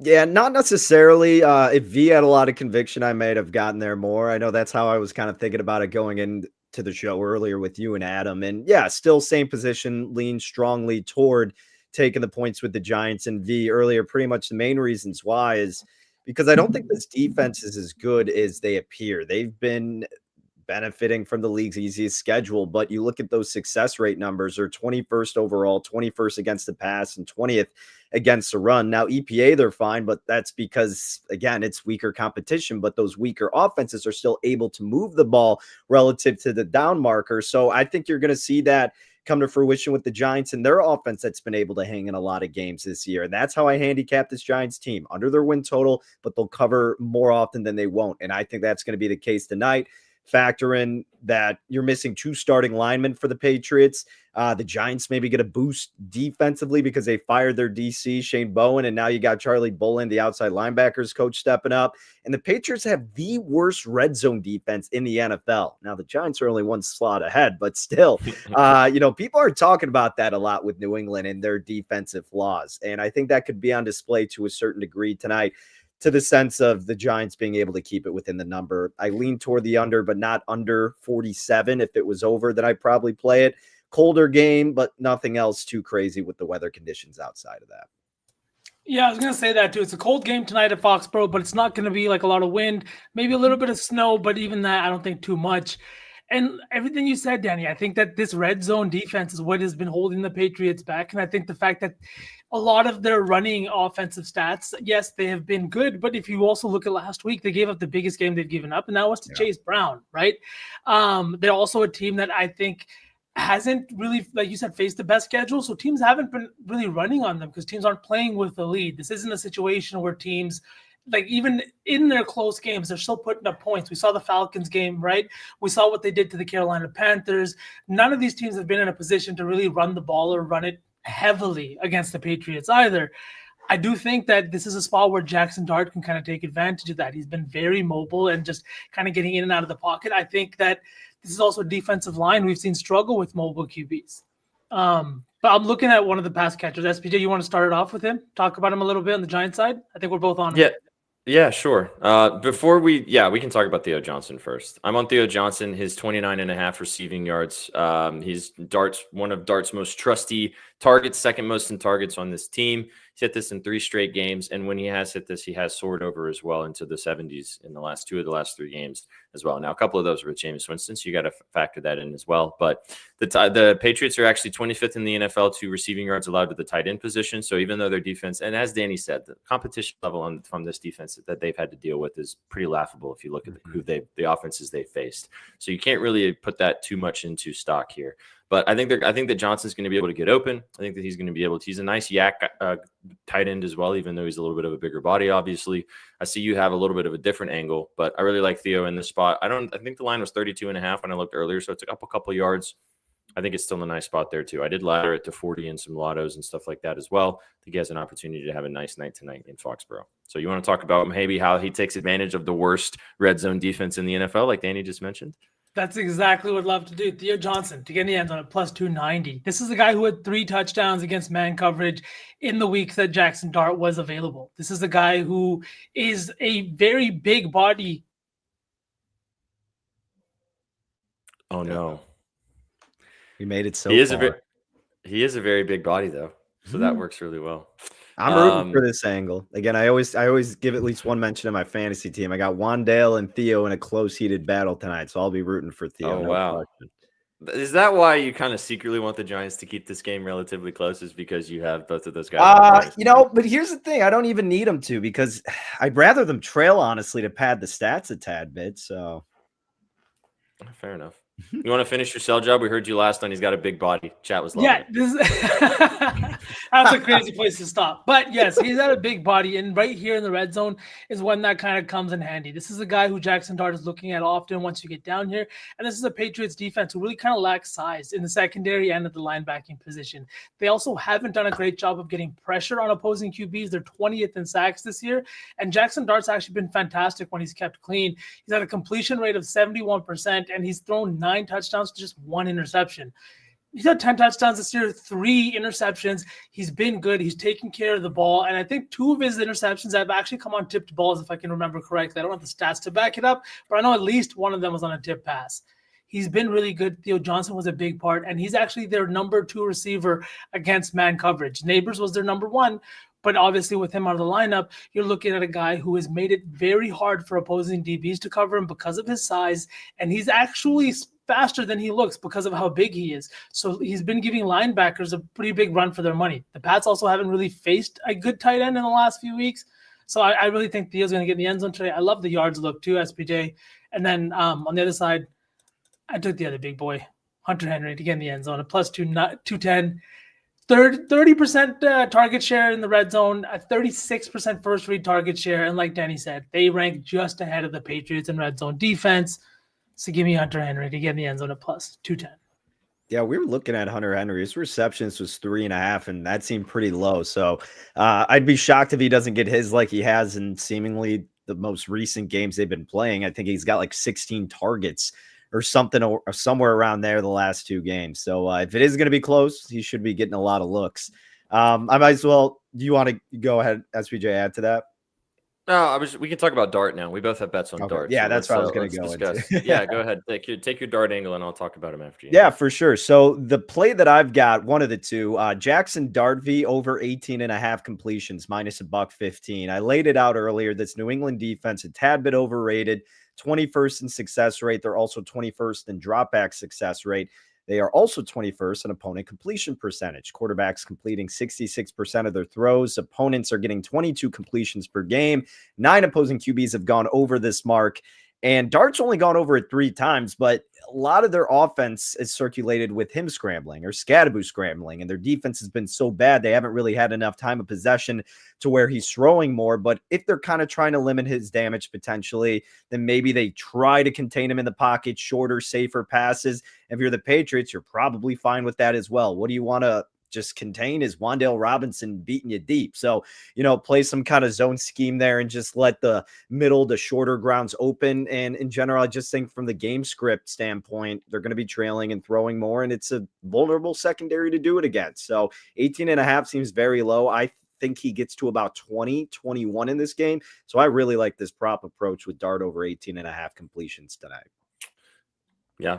Yeah, not necessarily. If V had a lot of conviction, I may have gotten there more. I know that's how I was kind of thinking about it going into the show earlier with you and Adam. And yeah, still same position, lean strongly toward taking the points with the Giants. And V earlier, pretty much the main reasons why is because I don't think this defense is as good as they appear. They've been benefiting from the league's easiest schedule, but you look at those success rate numbers, are 21st overall, 21st against the pass, and 20th against the run. Now, EPA, they're fine, but that's because, again, it's weaker competition, but those weaker offenses are still able to move the ball relative to the down marker. So I think you're going to see that come to fruition with the Giants and their offense that's been able to hang in a lot of games this year. And that's how I handicap this Giants team, under their win total, but they'll cover more often than they won't. And I think that's going to be the case tonight. Factor in that you're missing 2 starting linemen for the Patriots. The Giants maybe get a boost defensively because they fired their DC, Shane Bowen, and now you got Charlie Bullen, the outside linebackers coach, stepping up. And the Patriots have the worst red zone defense in the NFL. Now, the Giants are only 1 slot ahead, but still, people are talking about that a lot with New England and their defensive flaws. And I think that could be on display to a certain degree tonight, to the sense of the Giants being able to keep it within the number. I lean toward the under, but not under 47. If it was over, then I'd probably play it. Colder game, but nothing else too crazy with the weather conditions outside of that. Yeah, I was going to say that too. It's a cold game tonight at Foxborough, but it's not going to be like a lot of wind, maybe a little bit of snow, but even that, I don't think too much. And everything you said, Danny, I think that this red zone defense is what has been holding the Patriots back. And I think the fact that a lot of their running offensive stats, yes, they have been good. But if you also look at last week, they gave up the biggest game they've given up, and that was to Chase Brown, right? They're also a team that I think hasn't really, like you said, faced the best schedule. So teams haven't been really running on them because teams aren't playing with the lead. This isn't a situation where teams, like even in their close games, they're still putting up points. We saw the Falcons game, right? We saw what they did to the Carolina Panthers. None of these teams have been in a position to really run the ball or run it heavily against the Patriots either. I do think that this is a spot where Jackson Dart can kind of take advantage of that. He's been very mobile and just kind of getting in and out of the pocket. I think that this is also a defensive line we've seen struggle with mobile QBs. But I'm looking at one of the pass catchers. SPJ, you want to start it off with him? Talk about him a little bit on the Giants side? I think we're both on him. Yeah, sure. Before we can talk about Theo Johnson first. I'm on Theo Johnson, his 29.5 receiving yards. He's one of Dart's most trusty targets, second most in targets on this team. He's hit this in 3 straight games, and when he has hit this, he has soared over as well into the 70s in the last 2 of the last 3 games as well. Now, a couple of those were with Jameis Winston, so you got to factor that in as well. But the Patriots are actually 25th in the NFL to receiving yards allowed to the tight end position. So even though their defense, and as Danny said, the competition level from this defense that they've had to deal with is pretty laughable if you look at the offenses they faced. So you can't really put that too much into stock here. But I think that Johnson's going to be able to get open. I think that he's going to be able to. He's a nice yak tight end as well, even though he's a little bit of a bigger body. Obviously, I see you have a little bit of a different angle, but I really like Theo in this spot. I think the line was 32.5 when I looked earlier, so it's up a couple yards. I think it's still a nice spot there too. I did ladder it to 40 and some lottos and stuff like that as well. I think he has an opportunity to have a nice night tonight in Foxborough. So you want to talk about maybe how he takes advantage of the worst red zone defense in the NFL, like Danny just mentioned? That's exactly what I'd love to do. Theo Johnson to get in the end zone at plus 290. This is a guy who had 3 touchdowns against man coverage in the week that Jackson Dart was available. This is a guy who is a very big body. Oh no. He made it so he is a very big body though. So that works really well. I'm rooting for this angle. Again, I always give at least one mention to my fantasy team. I got Wandale and Theo in a close heated battle tonight, so I'll be rooting for Theo. Oh, wow. Is that why you kind of secretly want the Giants to keep this game relatively close, is because you have both of those guys? But here's the thing. I don't even need them to, because I'd rather them trail, honestly, to pad the stats a tad bit. So fair enough. You want to finish your sell job? We heard you last time. He's got a big body. Chat was loving it. That's a crazy place to stop. But yes, he's got a big body, and right here in the red zone is when that kind of comes in handy. This is a guy who Jackson Dart is looking at often once you get down here, and this is a Patriots defense who really kind of lacks size in the secondary and at the linebacking position. They also haven't done a great job of getting pressure on opposing QBs. They're 20th in sacks this year, and Jackson Dart's actually been fantastic when he's kept clean. He's had a completion rate of 71%, and he's thrown 9 touchdowns to just 1 interception. He's had 10 touchdowns this year, 3 interceptions. He's been good. He's taking care of the ball. And I think 2 of his interceptions have actually come on tipped balls, if I can remember correctly. I don't have the stats to back it up, but I know at least one of them was on a tip pass. He's been really good. Theo Johnson was a big part, and he's actually their number 2 receiver against man coverage. Neighbors was their number 1, but obviously with him out of the lineup, you're looking at a guy who has made it very hard for opposing DBs to cover him because of his size, and he's actually faster than he looks because of how big he is. So he's been giving linebackers a pretty big run for their money. The Pats also haven't really faced a good tight end in the last few weeks. So I really think Theo's going to get in the end zone today. I love the yards look too, SPJ. And then on the other side, I took the other big boy, Hunter Henry, to get in the end zone, a plus 210. 30% target share in the red zone, a 36% first read target share. And like Danny said, they rank just ahead of the Patriots in red zone defense. So give me Hunter Henry to get in the end zone at plus 210. Yeah, we were looking at Hunter Henry. His receptions was 3.5, and that seemed pretty low. So I'd be shocked if he doesn't get his like he has in seemingly the most recent games they've been playing. I think he's got like 16 targets or something, or somewhere around there the last 2 games. So if it is going to be close, he should be getting a lot of looks. I might as well. Do you want to go ahead, SPJ, add to that? No, we can talk about Dart now. We both have bets on Dart. Yeah, so that's what I was going to go into. Yeah, go ahead. Take your Dart angle, and I'll talk about him after you. Yeah, for sure. So the play that I've got, one of the 2, Jackson Dart V over 18.5 completions, minus $1.15. I laid it out earlier. This New England defense, a tad bit overrated, 21st in success rate. They're also 21st in dropback success rate. They are also 21st in opponent completion percentage. Quarterbacks completing 66% of their throws. Opponents are getting 22 completions per game. 9 opposing QBs have gone over this mark. And Dart's only gone over it 3 times, but a lot of their offense is circulated with him scrambling or Scadaboo scrambling, and their defense has been so bad they haven't really had enough time of possession to where he's throwing more. But if they're kind of trying to limit his damage potentially, then maybe they try to contain him in the pocket, shorter, safer passes. If you're the Patriots, you're probably fine with that as well. What do you want to just contain? Is Wan'Dale Robinson beating you deep? So, play some kind of zone scheme there and just let the middle to shorter grounds open. And in general, I just think from the game script standpoint, they're going to be trailing and throwing more, and it's a vulnerable secondary to do it against. So 18.5 seems very low. I think he gets to about 20, 21 in this game. So I really like this prop approach with Dart over 18.5 completions tonight. Yeah,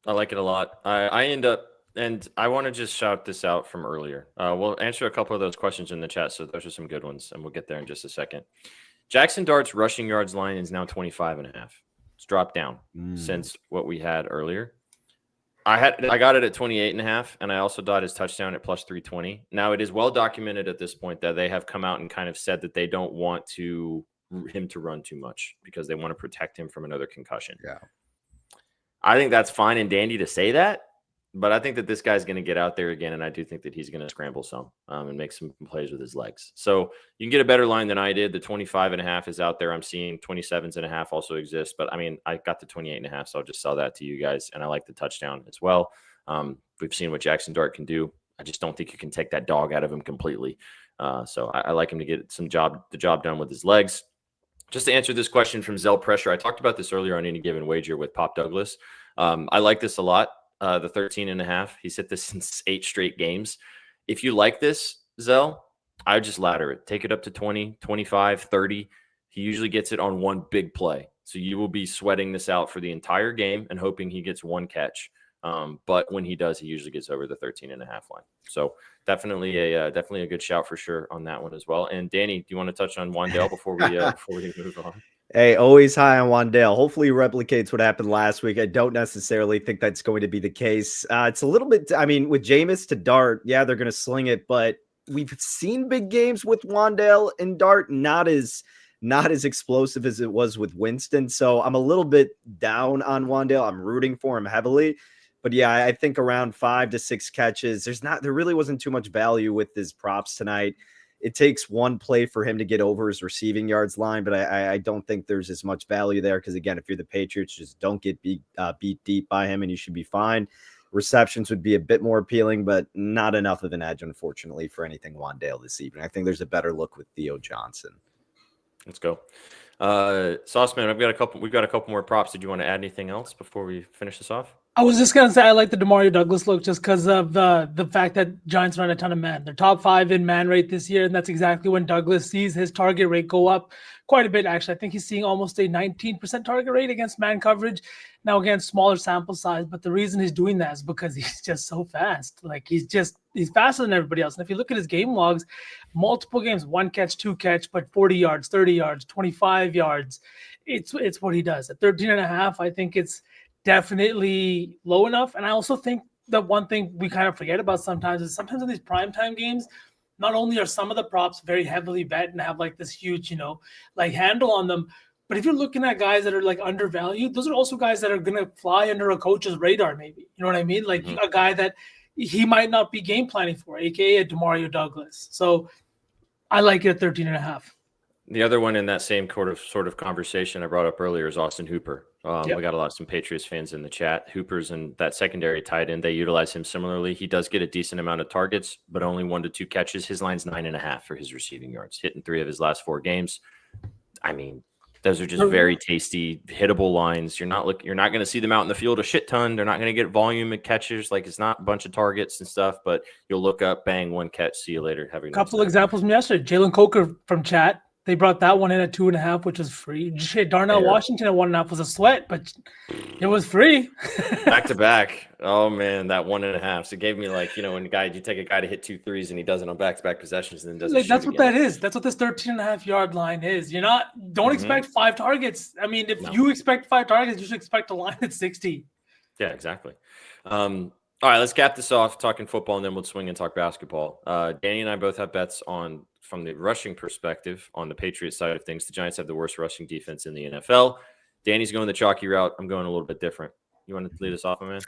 I like it a lot. I end up, and I want to just shout this out from earlier. We'll answer a couple of those questions in the chat, so those are some good ones, and we'll get there in just a second. Jackson Dart's rushing yards line is now 25.5. It's dropped down since what we had earlier. I got it at 28.5, and I also got his touchdown at plus 320. Now, it is well documented at this point that they have come out and kind of said that they don't want him to run too much because they want to protect him from another concussion. Yeah, I think that's fine and dandy to say that. But I think that this guy's going to get out there again, and I do think that he's going to scramble some and make some plays with his legs. So you can get a better line than I did. The 25.5 is out there. I'm seeing 27.5 also exists. But, I mean, I got the 28.5, so I'll just sell that to you guys. And I like the touchdown as well. We've seen what Jackson Dart can do. I just don't think you can take that dog out of him completely. So I like him to get the job done with his legs. Just to answer this question from Zell Pressure, I talked about this earlier on Any Given Wager with Pop Douglas. I like this a lot. The 13.5. He's hit this in 8 straight games. If you like this, Zell, I would just ladder it. Take it up to 20, 25, 30. He usually gets it on one big play. So you will be sweating this out for the entire game and hoping he gets one catch. But when he does, he usually gets over the 13.5 line. So definitely a good shout for sure on that one as well. And Danny, do you want to touch on Wan'Dale before we move on? Hey, always high on Wan'Dale. Hopefully he replicates what happened last week. I don't necessarily think that's going to be the case. It's a little bit, I mean, with Jameis to Dart, yeah, they're going to sling it, but we've seen big games with Wan'Dale and Dart, not as explosive as it was with Winston. So I'm a little bit down on Wan'Dale. I'm rooting for him heavily. But yeah, I think around 5 to 6 catches, there really wasn't too much value with his props tonight. It takes one play for him to get over his receiving yards line, but I don't think there's as much value there because, again, if you're the Patriots, just don't get beat deep by him and you should be fine. Receptions would be a bit more appealing, but not enough of an edge, unfortunately, for anything Wan'Dale this evening. I think there's a better look with Theo Johnson. Let's go. Sauceman, we've got a couple more props. Did you want to add anything else before we finish this off? I was just going to say I like the Demario Douglas look just because of the fact that Giants run a ton of man. They're top 5 in man rate this year, and that's exactly when Douglas sees his target rate go up quite a bit, actually. I think he's seeing almost a 19% target rate against man coverage. Now, again, smaller sample size, but the reason he's doing that is because he's just so fast. Like, he's faster than everybody else. And if you look at his game logs, multiple games, 1 catch, 2 catch, but 40 yards, 30 yards, 25 yards. It's what he does. At 13.5, I think it's definitely low enough. And I also think that one thing we kind of forget about sometimes is sometimes in these primetime games, not only are some of the props very heavily bet and have like this huge, like handle on them, but if you're looking at guys that are like undervalued, those are also guys that are going to fly under a coach's radar, maybe. You know what I mean? Like a guy that he might not be game planning for, aka a Demario Douglas. So I like it at 13.5. The other one in that same sort of conversation I brought up earlier is Austin Hooper. We got some Patriots fans in the chat. Hooper's in that secondary tight end. They utilize him similarly. He does get a decent amount of targets, but only 1 to 2 catches. His line's 9.5 for his receiving yards, hitting 3 of his last 4 games. I mean, those are just very tasty, hittable lines. You're not going to see them out in the field a shit ton. They're not going to get volume of catches. Like, it's not a bunch of targets and stuff, but you'll look up, bang, 1 catch, see you later. Have a couple examples from yesterday. Jalen Coker from chat. They brought that one in at 2.5, which was free. Shit, Darnell Washington at 1.5 was a sweat, but it was free. Back to back. Oh man, that 1.5. So it gave me like, when you take a guy to hit 2 threes and he does it on back-to-back possessions and then doesn't. Like, that's what that is. That's what this 13.5 yard line is. Don't expect 5 targets. I mean, if you expect 5 targets, you should expect a line at 60. Yeah, exactly. All right, let's cap this off talking football, and then we'll swing and talk basketball. Danny and I both have bets from the rushing perspective on the Patriots side of things. The Giants have the worst rushing defense in the NFL. Danny's going the chalky route. I'm going a little bit different. You want to lead us off, my man?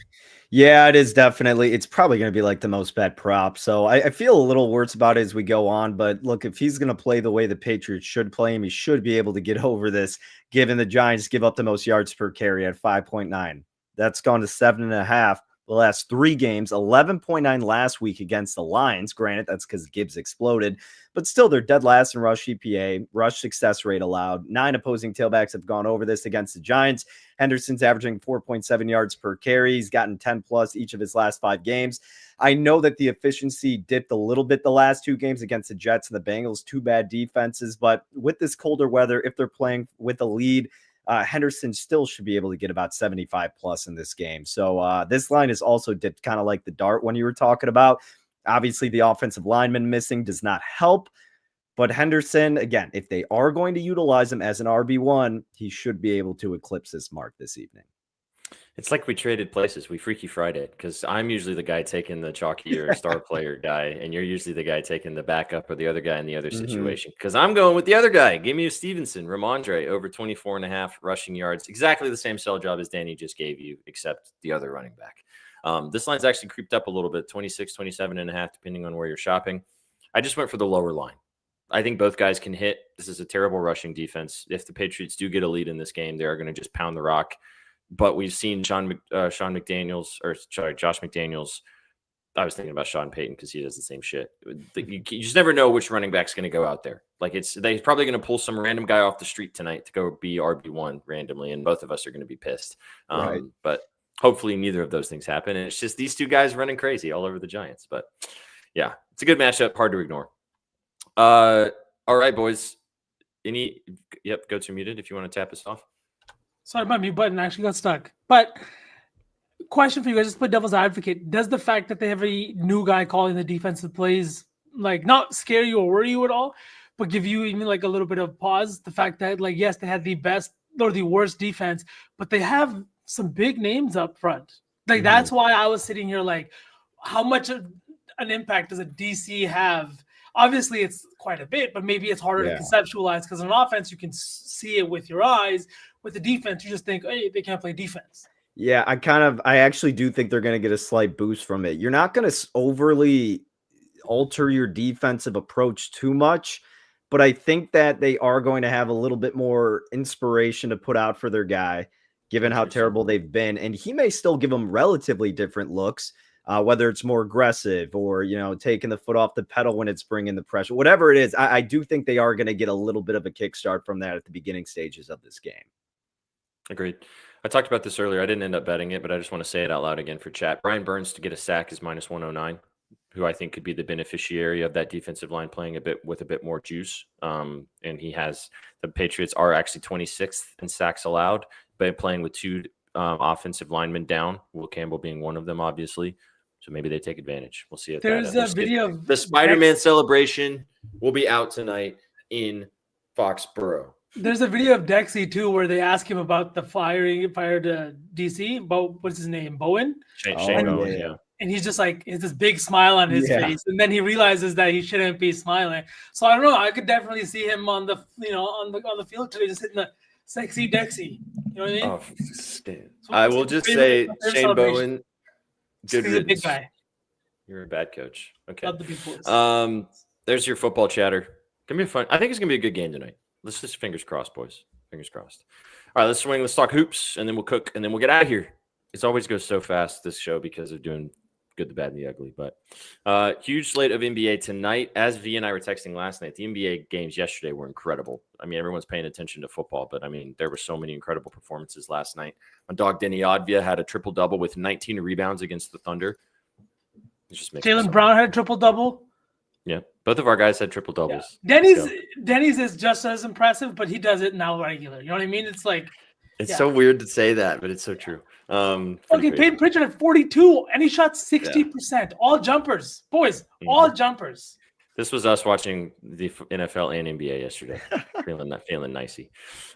Yeah, it is definitely. It's probably going to be like the most bet prop. So I feel a little worse about it as we go on. But look, if he's going to play the way the Patriots should play him, he should be able to get over this, given the Giants give up the most yards per carry at 5.9. That's gone to 7.5 the last 3 games, 11.9 last week against the Lions. Granted, that's because Gibbs exploded, but still they're dead last in rush EPA, rush success rate allowed. 9 opposing tailbacks have gone over this against the Giants. Henderson's averaging 4.7 yards per carry. He's gotten 10 plus each of his last 5 games. I know that the efficiency dipped a little bit the last 2 games against the Jets and the Bengals, 2 bad defenses, but with this colder weather, if they're playing with a lead, Henderson still should be able to get about 75 plus in this game. So this line is also dipped kind of like the dart one you were talking about. Obviously, the offensive lineman missing does not help. But Henderson, again, if they are going to utilize him as an RB1, he should be able to eclipse this mark this evening. It's like we traded places. We Freaky Friday because I'm usually the guy taking the chalky or star player guy, and you're usually the guy taking the backup or the other guy in the other situation. Because I'm going with the other guy. Give me a Stevenson, Ramondre, over 24.5 rushing yards. Exactly the same sell job as Danny just gave you, except the other running back. This line's actually creeped up a little bit, 26, 27.5, depending on where you're shopping. I just went for the lower line. I think both guys can hit. This is a terrible rushing defense. If the Patriots do get a lead in this game, they are going to just pound the rock. But we've seen Josh McDaniels. I was thinking about Sean Payton because he does the same shit. You just never know which running back's going to go out there. Like they're probably going to pull some random guy off the street tonight to go be RB1 randomly, and both of us are going to be pissed. Right. But hopefully neither of those things happen. And it's just these 2 guys running crazy all over the Giants. But yeah, it's a good matchup. Hard to ignore. All right, boys. Go to muted if you want to tap us off. Sorry, my mute button actually got stuck. But question for you guys, just play devil's advocate. Does the fact that they have a new guy calling the defensive plays like not scare you or worry you at all, but give you even like a little bit of pause? The fact that like, yes, they had the best or the worst defense, but they have some big names up front. Like that's why I was sitting here like, how much of an impact does a DC have? Obviously, it's quite a bit, but maybe it's harder to conceptualize because on offense, you can see it with your eyes. With the defense, you just think, hey, they can't play defense. Yeah, I actually do think they're going to get a slight boost from it. You're not going to overly alter your defensive approach too much, but I think that they are going to have a little bit more inspiration to put out for their guy, given how terrible they've been. And he may still give them relatively different looks. Whether it's more aggressive or, taking the foot off the pedal when it's bringing the pressure, whatever it is, I do think they are going to get a little bit of a kickstart from that at the beginning stages of this game. Agreed. I talked about this earlier. I didn't end up betting it, but I just want to say it out loud again for chat. Brian Burns to get a sack is minus 109, who I think could be the beneficiary of that defensive line playing with a bit more juice. And the Patriots are actually 26th in sacks allowed, but playing with 2 offensive linemen down, Will Campbell being one of them, obviously. So maybe they take advantage. We'll see. There's a video of the Spider-Man celebration will be out tonight in Foxborough. There's a video of Dexy too, where they ask him about the fired DC. What's his name? Bowen. Shane Bowen, yeah. And he's just like, it's this big smile on his face, and then he realizes that he shouldn't be smiling. So I don't know. I could definitely see him on the field today, just hitting the sexy Dexy. You know what I mean? Oh, I will just say, Shane Bowen, good he's a big guy. You're a bad coach. Okay. Love the big boys. There's your football chatter. Gonna be fun. I think it's gonna be a good game tonight. Let's just fingers crossed, boys. Fingers crossed. All right, let's swing. Let's talk hoops, and then we'll cook, and then we'll get out of here. It always goes so fast, this show, because of doing good, the bad, and the ugly. But huge slate of NBA tonight. As V and I were texting last night, the NBA games yesterday were incredible. I mean, everyone's paying attention to football, but I mean, there were so many incredible performances last night. My dog Denny Advia had a triple-double with 19 rebounds against the Thunder. Jaylen Brown had a triple-double. Yeah, both of our guys had triple doubles. Yeah. Denny's is just as impressive, but he does it now regular. You know what I mean? It's like so weird to say that, but it's so true. Okay, Peyton Pritchard at 42, and he shot 60%. All jumpers, boys, all jumpers. This was us watching the NFL and NBA yesterday. feeling nicey.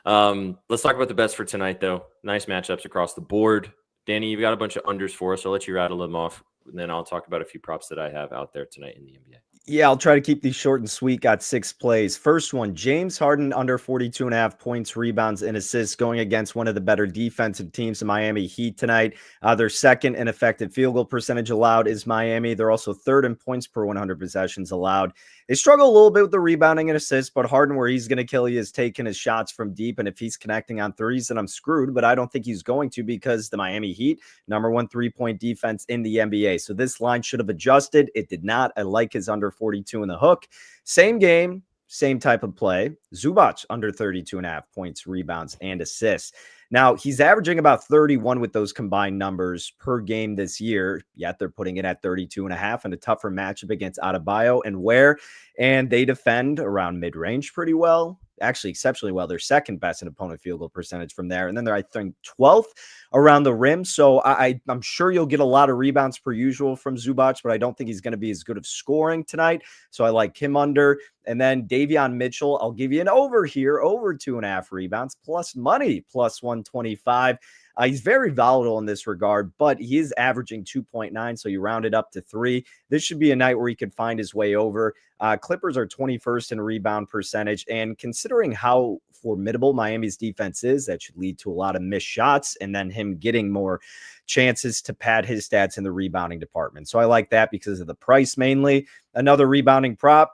Let's talk about the bets for tonight, though. Nice matchups across the board. Danny, you've got a bunch of unders for us. I'll let you rattle them off, and then I'll talk about a few props that I have out there tonight in the NBA. Yeah, I'll try to keep these short and sweet. Got 6 plays. First one, James Harden under 42.5 points, rebounds, and assists going against one of the better defensive teams, the Miami Heat tonight. Their second in effective field goal percentage allowed is Miami. They're also third in points per 100 possessions allowed. They struggle a little bit with the rebounding and assists, but Harden, where he's going to kill you, is taking his shots from deep. And if he's connecting on threes, then I'm screwed. But I don't think he's going to, because the Miami Heat, number one 3-point defense in the NBA. So this line should have adjusted. It did not. I like his under 42 in the hook. Same game, same type of play. Zubac under 32.5 points, rebounds, and assists. Now, he's averaging about 31 with those combined numbers per game this year, yet they're putting it at 32.5 in a tougher matchup against Adebayo and Ware, and they defend around mid-range pretty well. Actually, exceptionally well. They're second best in opponent field goal percentage from there. And then they're, I think, 12th around the rim. So I'm sure you'll get a lot of rebounds per usual from Zubac, but I don't think he's going to be as good of scoring tonight. So I like him under. And then Davion Mitchell, I'll give you an over here, over 2.5 rebounds, plus money, plus 125. He's very volatile in this regard, but he is averaging 2.9, so you round it up to 3. This should be a night where he could find his way over. Clippers are 21st in rebound percentage, and considering how formidable Miami's defense is, that should lead to a lot of missed shots and then him getting more chances to pad his stats in the rebounding department. So I like that because of the price mainly. Another rebounding prop,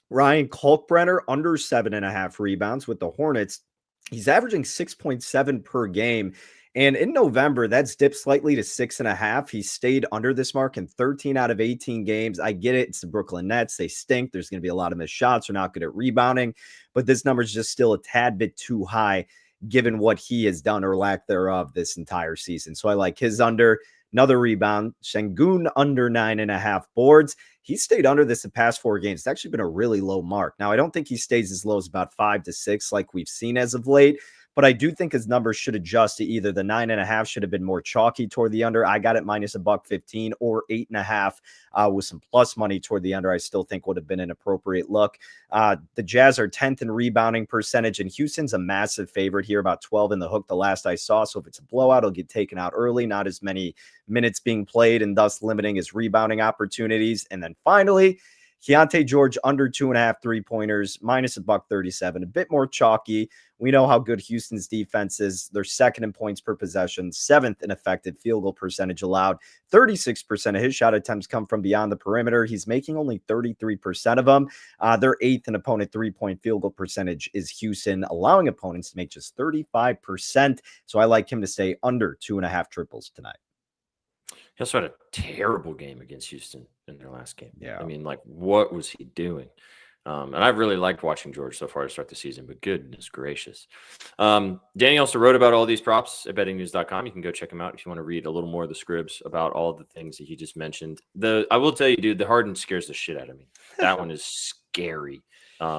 Ryan Kalkbrenner, under 7.5 rebounds with the Hornets. He's averaging 6.7 per game. And in November, that's dipped slightly to 6.5. He stayed under this mark in 13 out of 18 games. I get it. It's the Brooklyn Nets. They stink. There's going to be a lot of missed shots. They're not good at rebounding. But this number is just still a tad bit too high given what he has done or lack thereof this entire season. So I like his under. Another rebound, Şengün under 9.5 boards. He stayed under this the past 4 games. It's actually been a really low mark. Now, I don't think he stays as low as about 5 to 6 like we've seen as of late, but I do think his numbers should adjust to either the 9.5 should have been more chalky toward the under. I got it minus $1.15, or 8.5 with some plus money toward the under. I still think would have been an appropriate look. The Jazz are 10th in rebounding percentage, and Houston's a massive favorite here, about 12 in the hook the last I saw. So if it's a blowout, it'll get taken out early, not as many minutes being played, and thus limiting his rebounding opportunities. And then finally, Keontae George under 2.5 3-pointers, minus $1.37, a bit more chalky. We know how good Houston's defense is. They're second in points per possession, 7th in effective field goal percentage allowed. 36% of his shot attempts come from beyond the perimeter. He's making only 33% of them. They're 8th in opponent 3-point field goal percentage is Houston, allowing opponents to make just 35%. So I like him to stay under 2.5 triples tonight. He also had a terrible game against Houston in their last game. Yeah. I mean, like, what was he doing? And I've really liked watching George so far to start the season, but goodness gracious. Danny also wrote about all these props at bettingnews.com. You can go check him out if you want to read a little more of the scribs about all the things that he just mentioned. I will tell you, dude, the Harden scares the shit out of me. That one is scary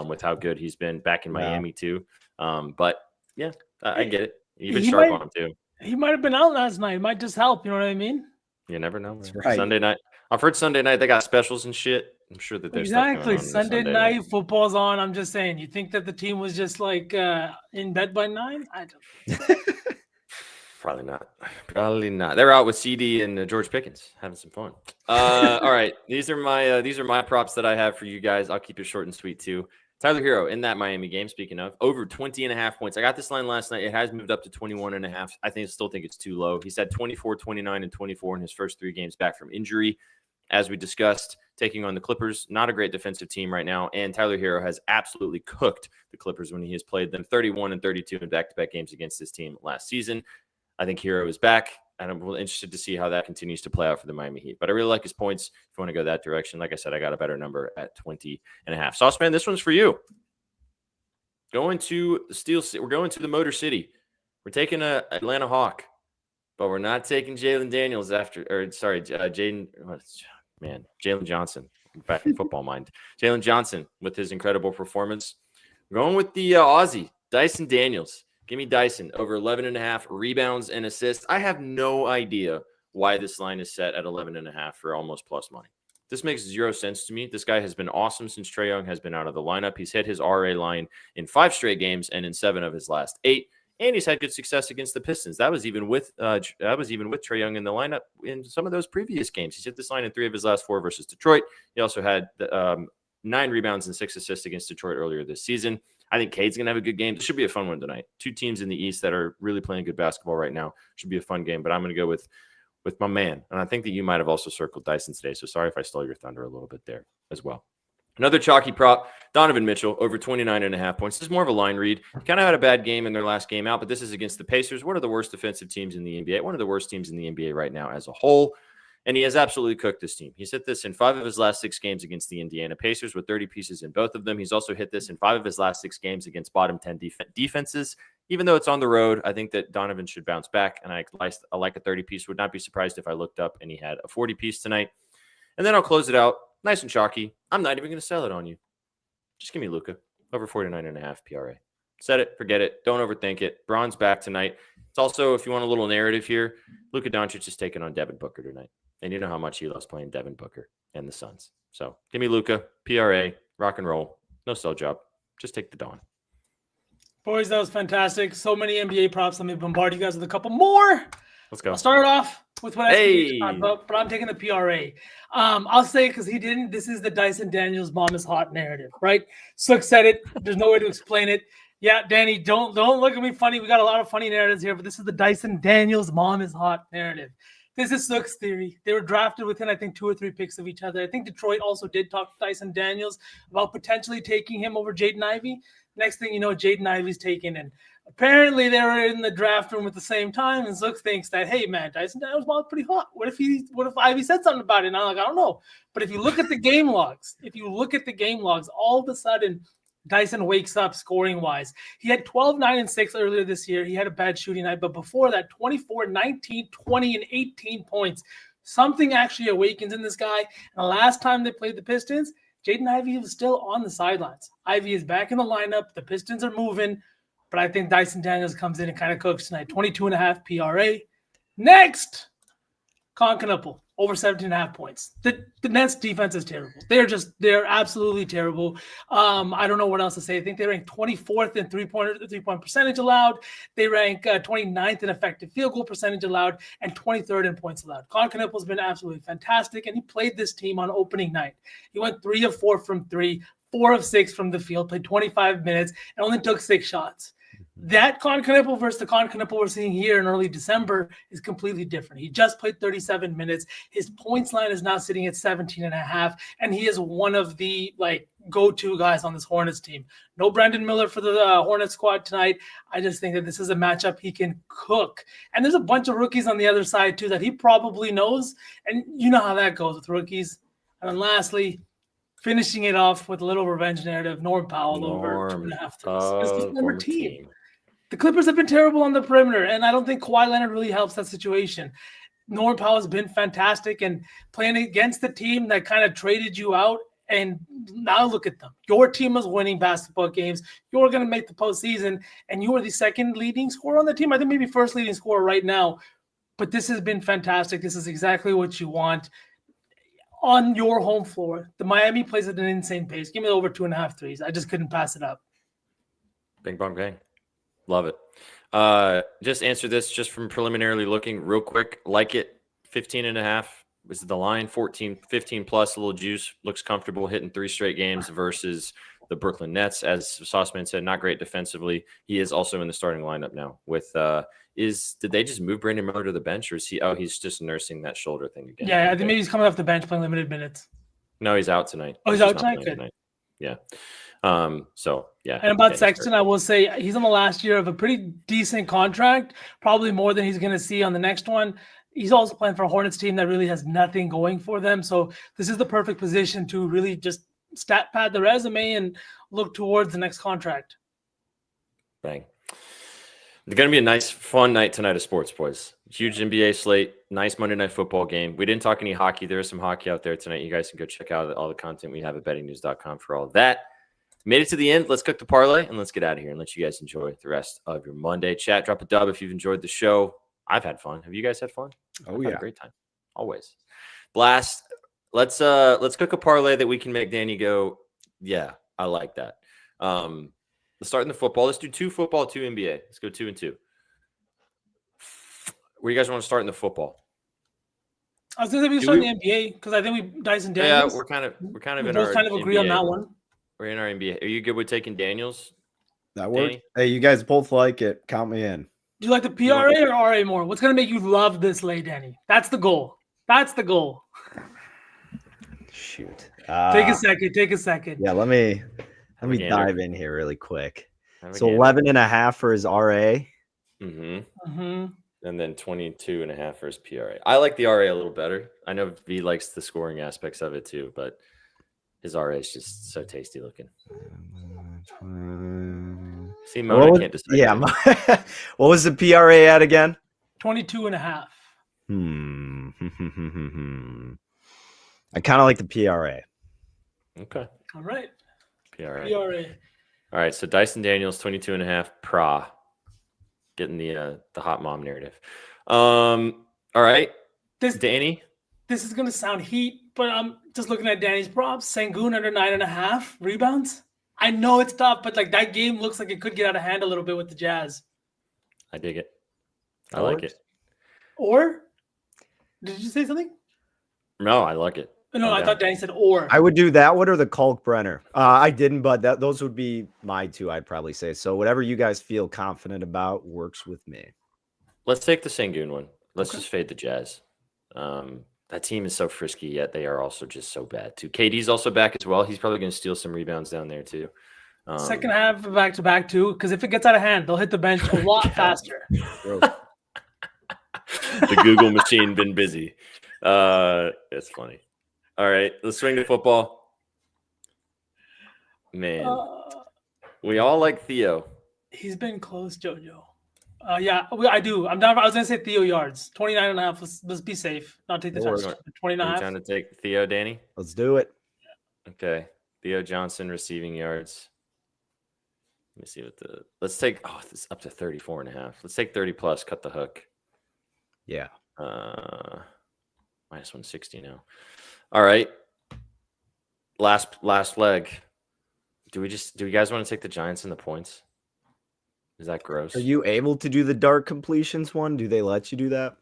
with how good he's been back in Miami too. But yeah, I get it. You've been sharp on him too. He might have been out last night. It might just help. You know what I mean? You never know. Right. Sunday night. I've heard Sunday night they got specials and shit. I'm sure that there's exactly Sunday night football's on. I'm just saying. You think that the team was just like in bed by 9? I don't. Probably not. Probably not. They're out with CD and George Pickens having some fun. All right, these are my props that I have for you guys. I'll keep it short and sweet too. Tyler Hero in that Miami game, speaking of, over 20.5 points. I got this line last night. It has moved up to 21.5. I still think it's too low. He's had 24, 29, and 24 in his first 3 games back from injury. As we discussed, taking on the Clippers, not a great defensive team right now. And Tyler Hero has absolutely cooked the Clippers when he has played them, 31 and 32 in back-to-back games against this team last season. I think Hero is back, and I'm really interested to see how that continues to play out for the Miami Heat. But I really like his points. If you want to go that direction, like I said, I got a better number at 20.5. Sauceman, this one's for you. Going to the Steel City. We're going to the Motor City. We're taking a Atlanta Hawk, but we're not taking Jalen Daniels Jalen Johnson. Back in football mind. Jalen Johnson with his incredible performance. We're going with the Aussie, Dyson Daniels. Give me Dyson over 11.5 rebounds and assists. I have no idea why this line is set at 11.5 for almost plus money. This makes 0 sense to me. This guy has been awesome since Trae Young has been out of the lineup. He's hit his RA line in 5 straight games and in 7 of his last 8. and he's had good success against the Pistons. That was even with Trae Young in the lineup in some of those previous games. He's hit this line in 3 of his last 4 versus Detroit. He also had 9 rebounds and 6 assists against Detroit earlier this season. I think Cade's going to have a good game. This should be a fun one tonight. 2 teams in the East that are really playing good basketball right now. Should be a fun game, but I'm going to go with my man. And I think that you might have also circled Dyson today, so sorry if I stole your thunder a little bit there as well. Another chalky prop, Donovan Mitchell, over 29.5 points. This is more of a line read. Kind of had a bad game in their last game out, but this is against the Pacers. One of the worst defensive teams in the NBA. One of the worst teams in the NBA right now as a whole. And he has absolutely cooked this team. He's hit this in 5 of his last 6 games against the Indiana Pacers with 30 pieces in both of them. He's also hit this in 5 of his last 6 games against bottom 10 defenses. Even though it's on the road, I think that Donovan should bounce back. And I like a 30-piece. Would not be surprised if I looked up and he had a 40-piece tonight. And then I'll close it out. Nice and chalky. I'm not even going to sell it on you. Just give me Luka. Over 49.5 PRA. Set it. Forget it. Don't overthink it. Braun's back tonight. It's also, if you want a little narrative here, Luka Doncic is taking on Devin Booker tonight. And you know how much he loves playing Devin Booker and the Suns. So give me Luka, PRA, rock and roll. No sell job. Just take the Dawn. Boys, that was fantastic. So many NBA props. Let me bombard you guys with a couple more. Let's go. I'll start it off with what I talked about, but I'm taking the PRA. I'll say because he didn't. This is the Dyson Daniels mom is hot narrative, right? Sook said it. There's no way to explain it. Yeah, Danny, don't look at me funny. We got a lot of funny narratives here, but this is the Dyson Daniels mom is hot narrative. This is Sook's theory. They were drafted within, I think, 2 or 3 picks of each other. I think Detroit also did talk to Dyson Daniels about potentially taking him over Jaden Ivey. Next thing you know, Jaden Ivey's taken, and apparently they were in the draft room at the same time. And Zook thinks that, hey man, Dyson Daniels was pretty hot. What if Ivey said something about it? And I'm like, I don't know. But if you look at the game logs, all of a sudden Dyson wakes up scoring wise. He had 12, 9, and 6 earlier this year. He had a bad shooting night, but before that, 24, 19, 20, and 18 points. Something actually awakens in this guy. And the last time they played the Pistons, Jaden Ivey was still on the sidelines. Ivey is back in the lineup. The Pistons are moving, but I think Dyson Daniels comes in and kind of cooks tonight. 22.5 PRA. Next, Concanupple, over 17.5 points. The Nets defense is terrible. They're absolutely terrible. I don't know what else to say. I think they rank 24th in three-point percentage allowed. They rank 29th in effective field goal percentage allowed and 23rd in points allowed. Concanupple's been absolutely fantastic, and he played this team on opening night. He went 3 of 4 from 3, 4 of 6 from the field, played 25 minutes, and only took 6 shots. That Concanupple versus the Concanupple we're seeing here in early December is completely different. He just played 37 minutes. His points line is now sitting at 17.5, and he is one of the go-to guys on this Hornets team. No Brandon Miller for the Hornets squad tonight. I just think that this is a matchup he can cook. And there's a bunch of rookies on the other side too that he probably knows, and you know how that goes with rookies. And then lastly, finishing it off with a little revenge narrative, Norm Powell over 2.5. It's the former team. The Clippers have been terrible on the perimeter, and I don't think Kawhi Leonard really helps that situation. Norm Powell has been fantastic and playing against the team that kind of traded you out, and now look at them. Your team is winning basketball games. You're going to make the postseason, and you are the second leading scorer on the team. I think maybe first leading scorer right now, but this has been fantastic. This is exactly what you want on your home floor. The Miami plays at an insane pace. Give me over 2.5 threes. I just couldn't pass it up. Bing, bong, bang. Love it. Just answer this just from preliminarily looking real quick. Like it, 15.5 was the line, 14, 15 plus, a little juice. Looks comfortable hitting 3 straight games versus the Brooklyn Nets. As Sauceman said, not great defensively. He is also in the starting lineup now with did they just move Brandon Miller to the bench, or is he's just nursing that shoulder thing again? Yeah, I think maybe he's coming off the bench playing limited minutes. No, he's out tonight. Oh, he's out tonight? Good. Yeah. So yeah. And about Sexton, I will say he's on the last year of a pretty decent contract, probably more than he's going to see on the next one. He's also playing for a Hornets team that really has nothing going for them. So this is the perfect position to really just stat pad the resume and look towards the next contract. Bang. It's going to be a nice, fun night tonight of sports, boys. Huge NBA slate. Nice Monday Night Football game. We didn't talk any hockey. There is some hockey out there tonight. You guys can go check out all the content we have at bettingnews.com for all of that. Made it to the end. Let's cook the parlay and let's get out of here and let you guys enjoy the rest of your Monday. Chat, drop a dub if you've enjoyed the show. I've had fun. Have you guys had fun? Oh, I've had a great time. Always. Blast. Let's cook a parlay that we can make Danny go, yeah, I like that. Let's start in the football. Let's do 2 football, 2 NBA. Let's go 2 and 2. Where you guys want to start in the football? I was going to say we start in the NBA because I think we Dyson Daniels. Yeah, we're kind of we in both our kind of agree NBA. on that one. We're in our NBA. Are you good with taking Daniels? That works. Danny? Hey, you guys both like it. Count me in. Do you like the PRA or RA more? What's going to make you love this lay, Danny? That's the goal. That's the goal. Shoot. Take a second. Take a second. Yeah, let me dive in here really quick. So 11.5 for his RA. And then 22.5 for his PRA. I like the RA a little better. I know V likes the scoring aspects of it too, but his RA is just so tasty looking. See, Mona can't decide. Yeah. What was the PRA at again? 22.5. I kind of like the PRA. Okay. All right. PRA. PRA. All right. So Dyson Daniels, 22.5 PRA. Getting the hot mom narrative. All right. Danny. This is gonna sound heat, but I'm just looking at Danny's props. Sengun under 9.5 rebounds. I know it's tough, but like that game looks like it could get out of hand a little bit with the Jazz. I dig it. I like it. Or did you say something? No, I like it. No, I thought Danny said or. I would do that one or the Kalkbrenner. I didn't, but those would be my two, I'd probably say. So whatever you guys feel confident about works with me. Let's take the Sengun one. Let's just fade the Jazz. That team is so frisky, yet they are also just so bad too. KD's also back as well. He's probably going to steal some rebounds down there too. Second half back-to-back too, because if it gets out of hand, they'll hit the bench a lot faster. The Google machine been busy. It's funny. All right, let's swing to football. Man, we all like Theo. He's been close, JoJo. I do. I'm down. I was going to say Theo yards. 29.5. Let's be safe. Not take the touchdown. 29.5. Trying to take Theo, Danny? Let's do it. Okay. Theo Johnson receiving yards. Let me see what let's take, this is up to 34.5. Let's take 30 plus, cut the hook. Yeah. Minus 160 now. All right. Last leg. Do you guys want to take the Giants and the points? Is that gross? Are you able to do the dark completions one? Do they let you do that?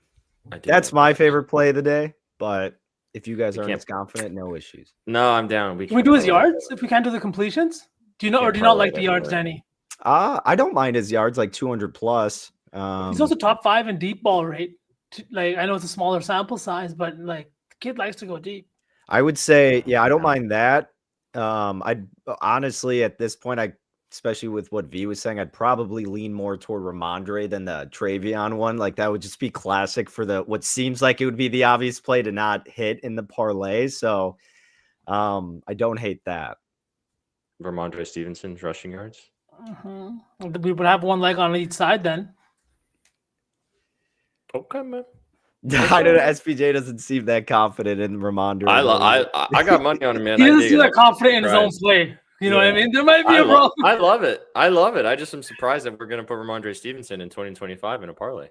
That's my favorite play of the day, but if you guys aren't as confident, no issues. No, I'm down. Can we do his yards if we can't do the completions? Do you not like the yards, Danny? I don't mind his yards, like 200 plus. He's also top 5 in deep ball rate. Like, I know it's a smaller sample size, but like the kid likes to go deep. I would say, yeah, I don't mind that. I'd honestly at this point, especially with what V was saying, I'd probably lean more toward Ramondre than the Travion one. Like that would just be classic for what seems like it would be the obvious play to not hit in the parlay. So I don't hate that. Ramondre Stevenson's rushing yards. We would have one leg on each side then. Okay, man. I don't know. SPJ doesn't seem that confident in Ramondre. I got money on him, man. He doesn't seem that confident in his own play. You know what I mean? There might be a problem. I love it. I just am surprised that we're going to put Ramondre Stevenson in 2025 in a parlay.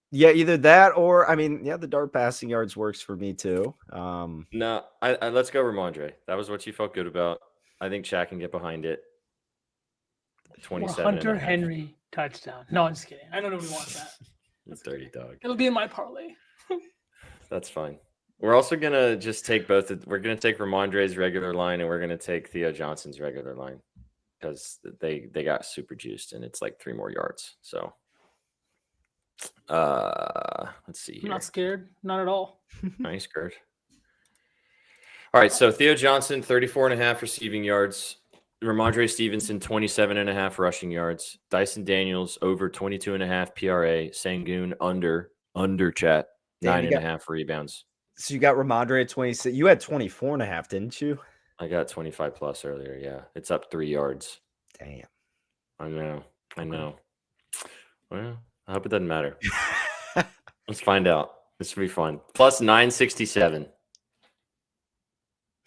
Yeah, either that or, the dart passing yards works for me too. No, let's go Ramondre. That was what you felt good about. I think Shaq can get behind it. 27. Hunter Henry touchdown. No, I'm just kidding. I don't know who wants that. That's dirty dog. It'll be in my parlay. That's fine. We're also going to just take we're going to take Ramondre's regular line and we're going to take Theo Johnson's regular line because they got super juiced and it's like 3 more yards. So let's see here. I'm not scared. Not at all. Nice, Kurt. All right. So Theo Johnson, 34.5 receiving yards. Ramondre Stevenson, 27.5 rushing yards. Dyson Daniels, over 22.5 PRA. Sengun, under chat, 9.5 rebounds. So you got Ramondre at 26. You had 24.5, didn't you? I got 25 plus earlier. Yeah. It's up 3 yards. Damn. I know. Well, I hope it doesn't matter. Let's find out. This will be fun. Plus 967.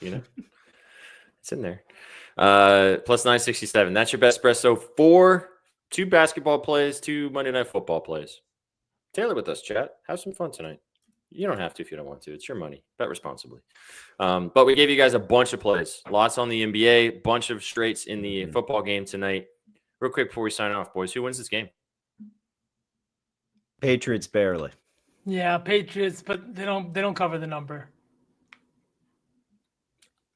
You know, it's in there. Plus 967. That's your Betspresso for 2 basketball plays, 2 Monday Night Football plays. Taylor with us, chat. Have some fun tonight. You don't have to if you don't want to. It's your money. Bet responsibly. But we gave you guys a bunch of plays. Lots on the NBA, bunch of straights in the football game tonight. Real quick before we sign off, boys, who wins this game? Patriots barely. Yeah, Patriots, but they don't cover the number.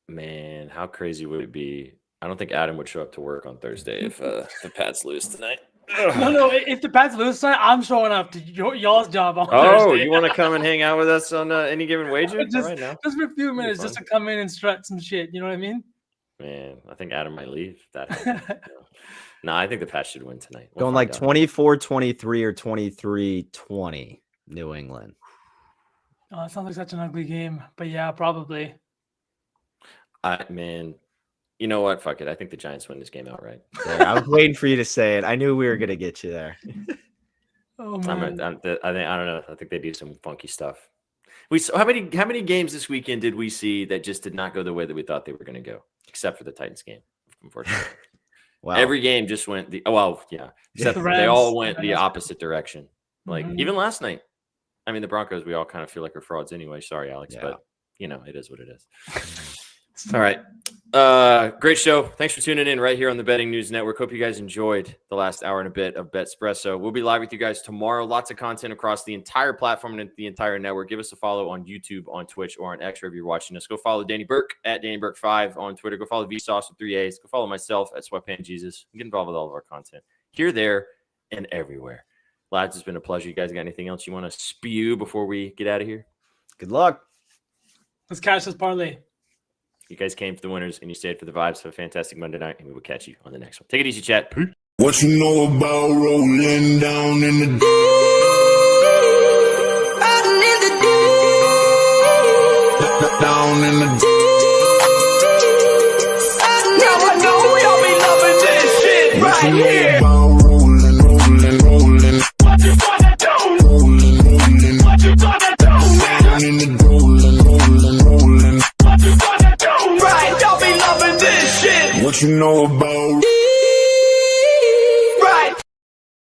Man, how crazy would it be? I don't think Adam would show up to work on Thursday if the Pats lose tonight. No. If the Pats lose tonight, I'm showing up to y'all's job on Oh, Thursday. you want to come and hang out with us on any given wager? just All right, now. for a few minutes, just to come in and strut some shit. You know what I mean? Man, I think Adam might leave. No, I think the Pats should win tonight. Going like 24-23 or 23-20, New England. Oh, it sounds like such an ugly game, but yeah, probably. Man, you know what? Fuck it. I think the Giants win this game outright. There, I was waiting for you to say it. I knew we were gonna get you there. Oh man, I don't know. I think they do some funky stuff. We saw how many games this weekend did we see that just did not go the way that we thought they were going to go, except for the Titans game, unfortunately. Wow. Every game just went except The they all Rams. went the opposite direction. Like Mhm. even last night. I mean, the Broncos, we all kind of feel like are frauds anyway. Sorry, Alex, Yeah. but it is what it is. All right. Great show. Thanks for tuning in right here on the Betting News Network. Hope you guys enjoyed the last hour and a bit of Betspresso. We'll be live with you guys tomorrow. Lots of content across the entire platform and the entire network. Give us a follow on YouTube, on Twitch, or on X, wherever you're watching us. Go follow Danny Burke at DannyBurke5 on Twitter. Go follow Vsauce with 3 A's. Go follow myself at Sweatpant Jesus. Get involved with all of our content here, there, and everywhere. Lads, it's been a pleasure. You guys got anything else you want to spew before we get out of here? Good luck. Let's catch this parlay. You guys came for the winners and you stayed for the vibes. Have a fantastic Monday night, and we will catch you on the next one. Take it easy, chat. Peace. What you know about rolling down in the down in the Now I know y'all be loving this shit right here.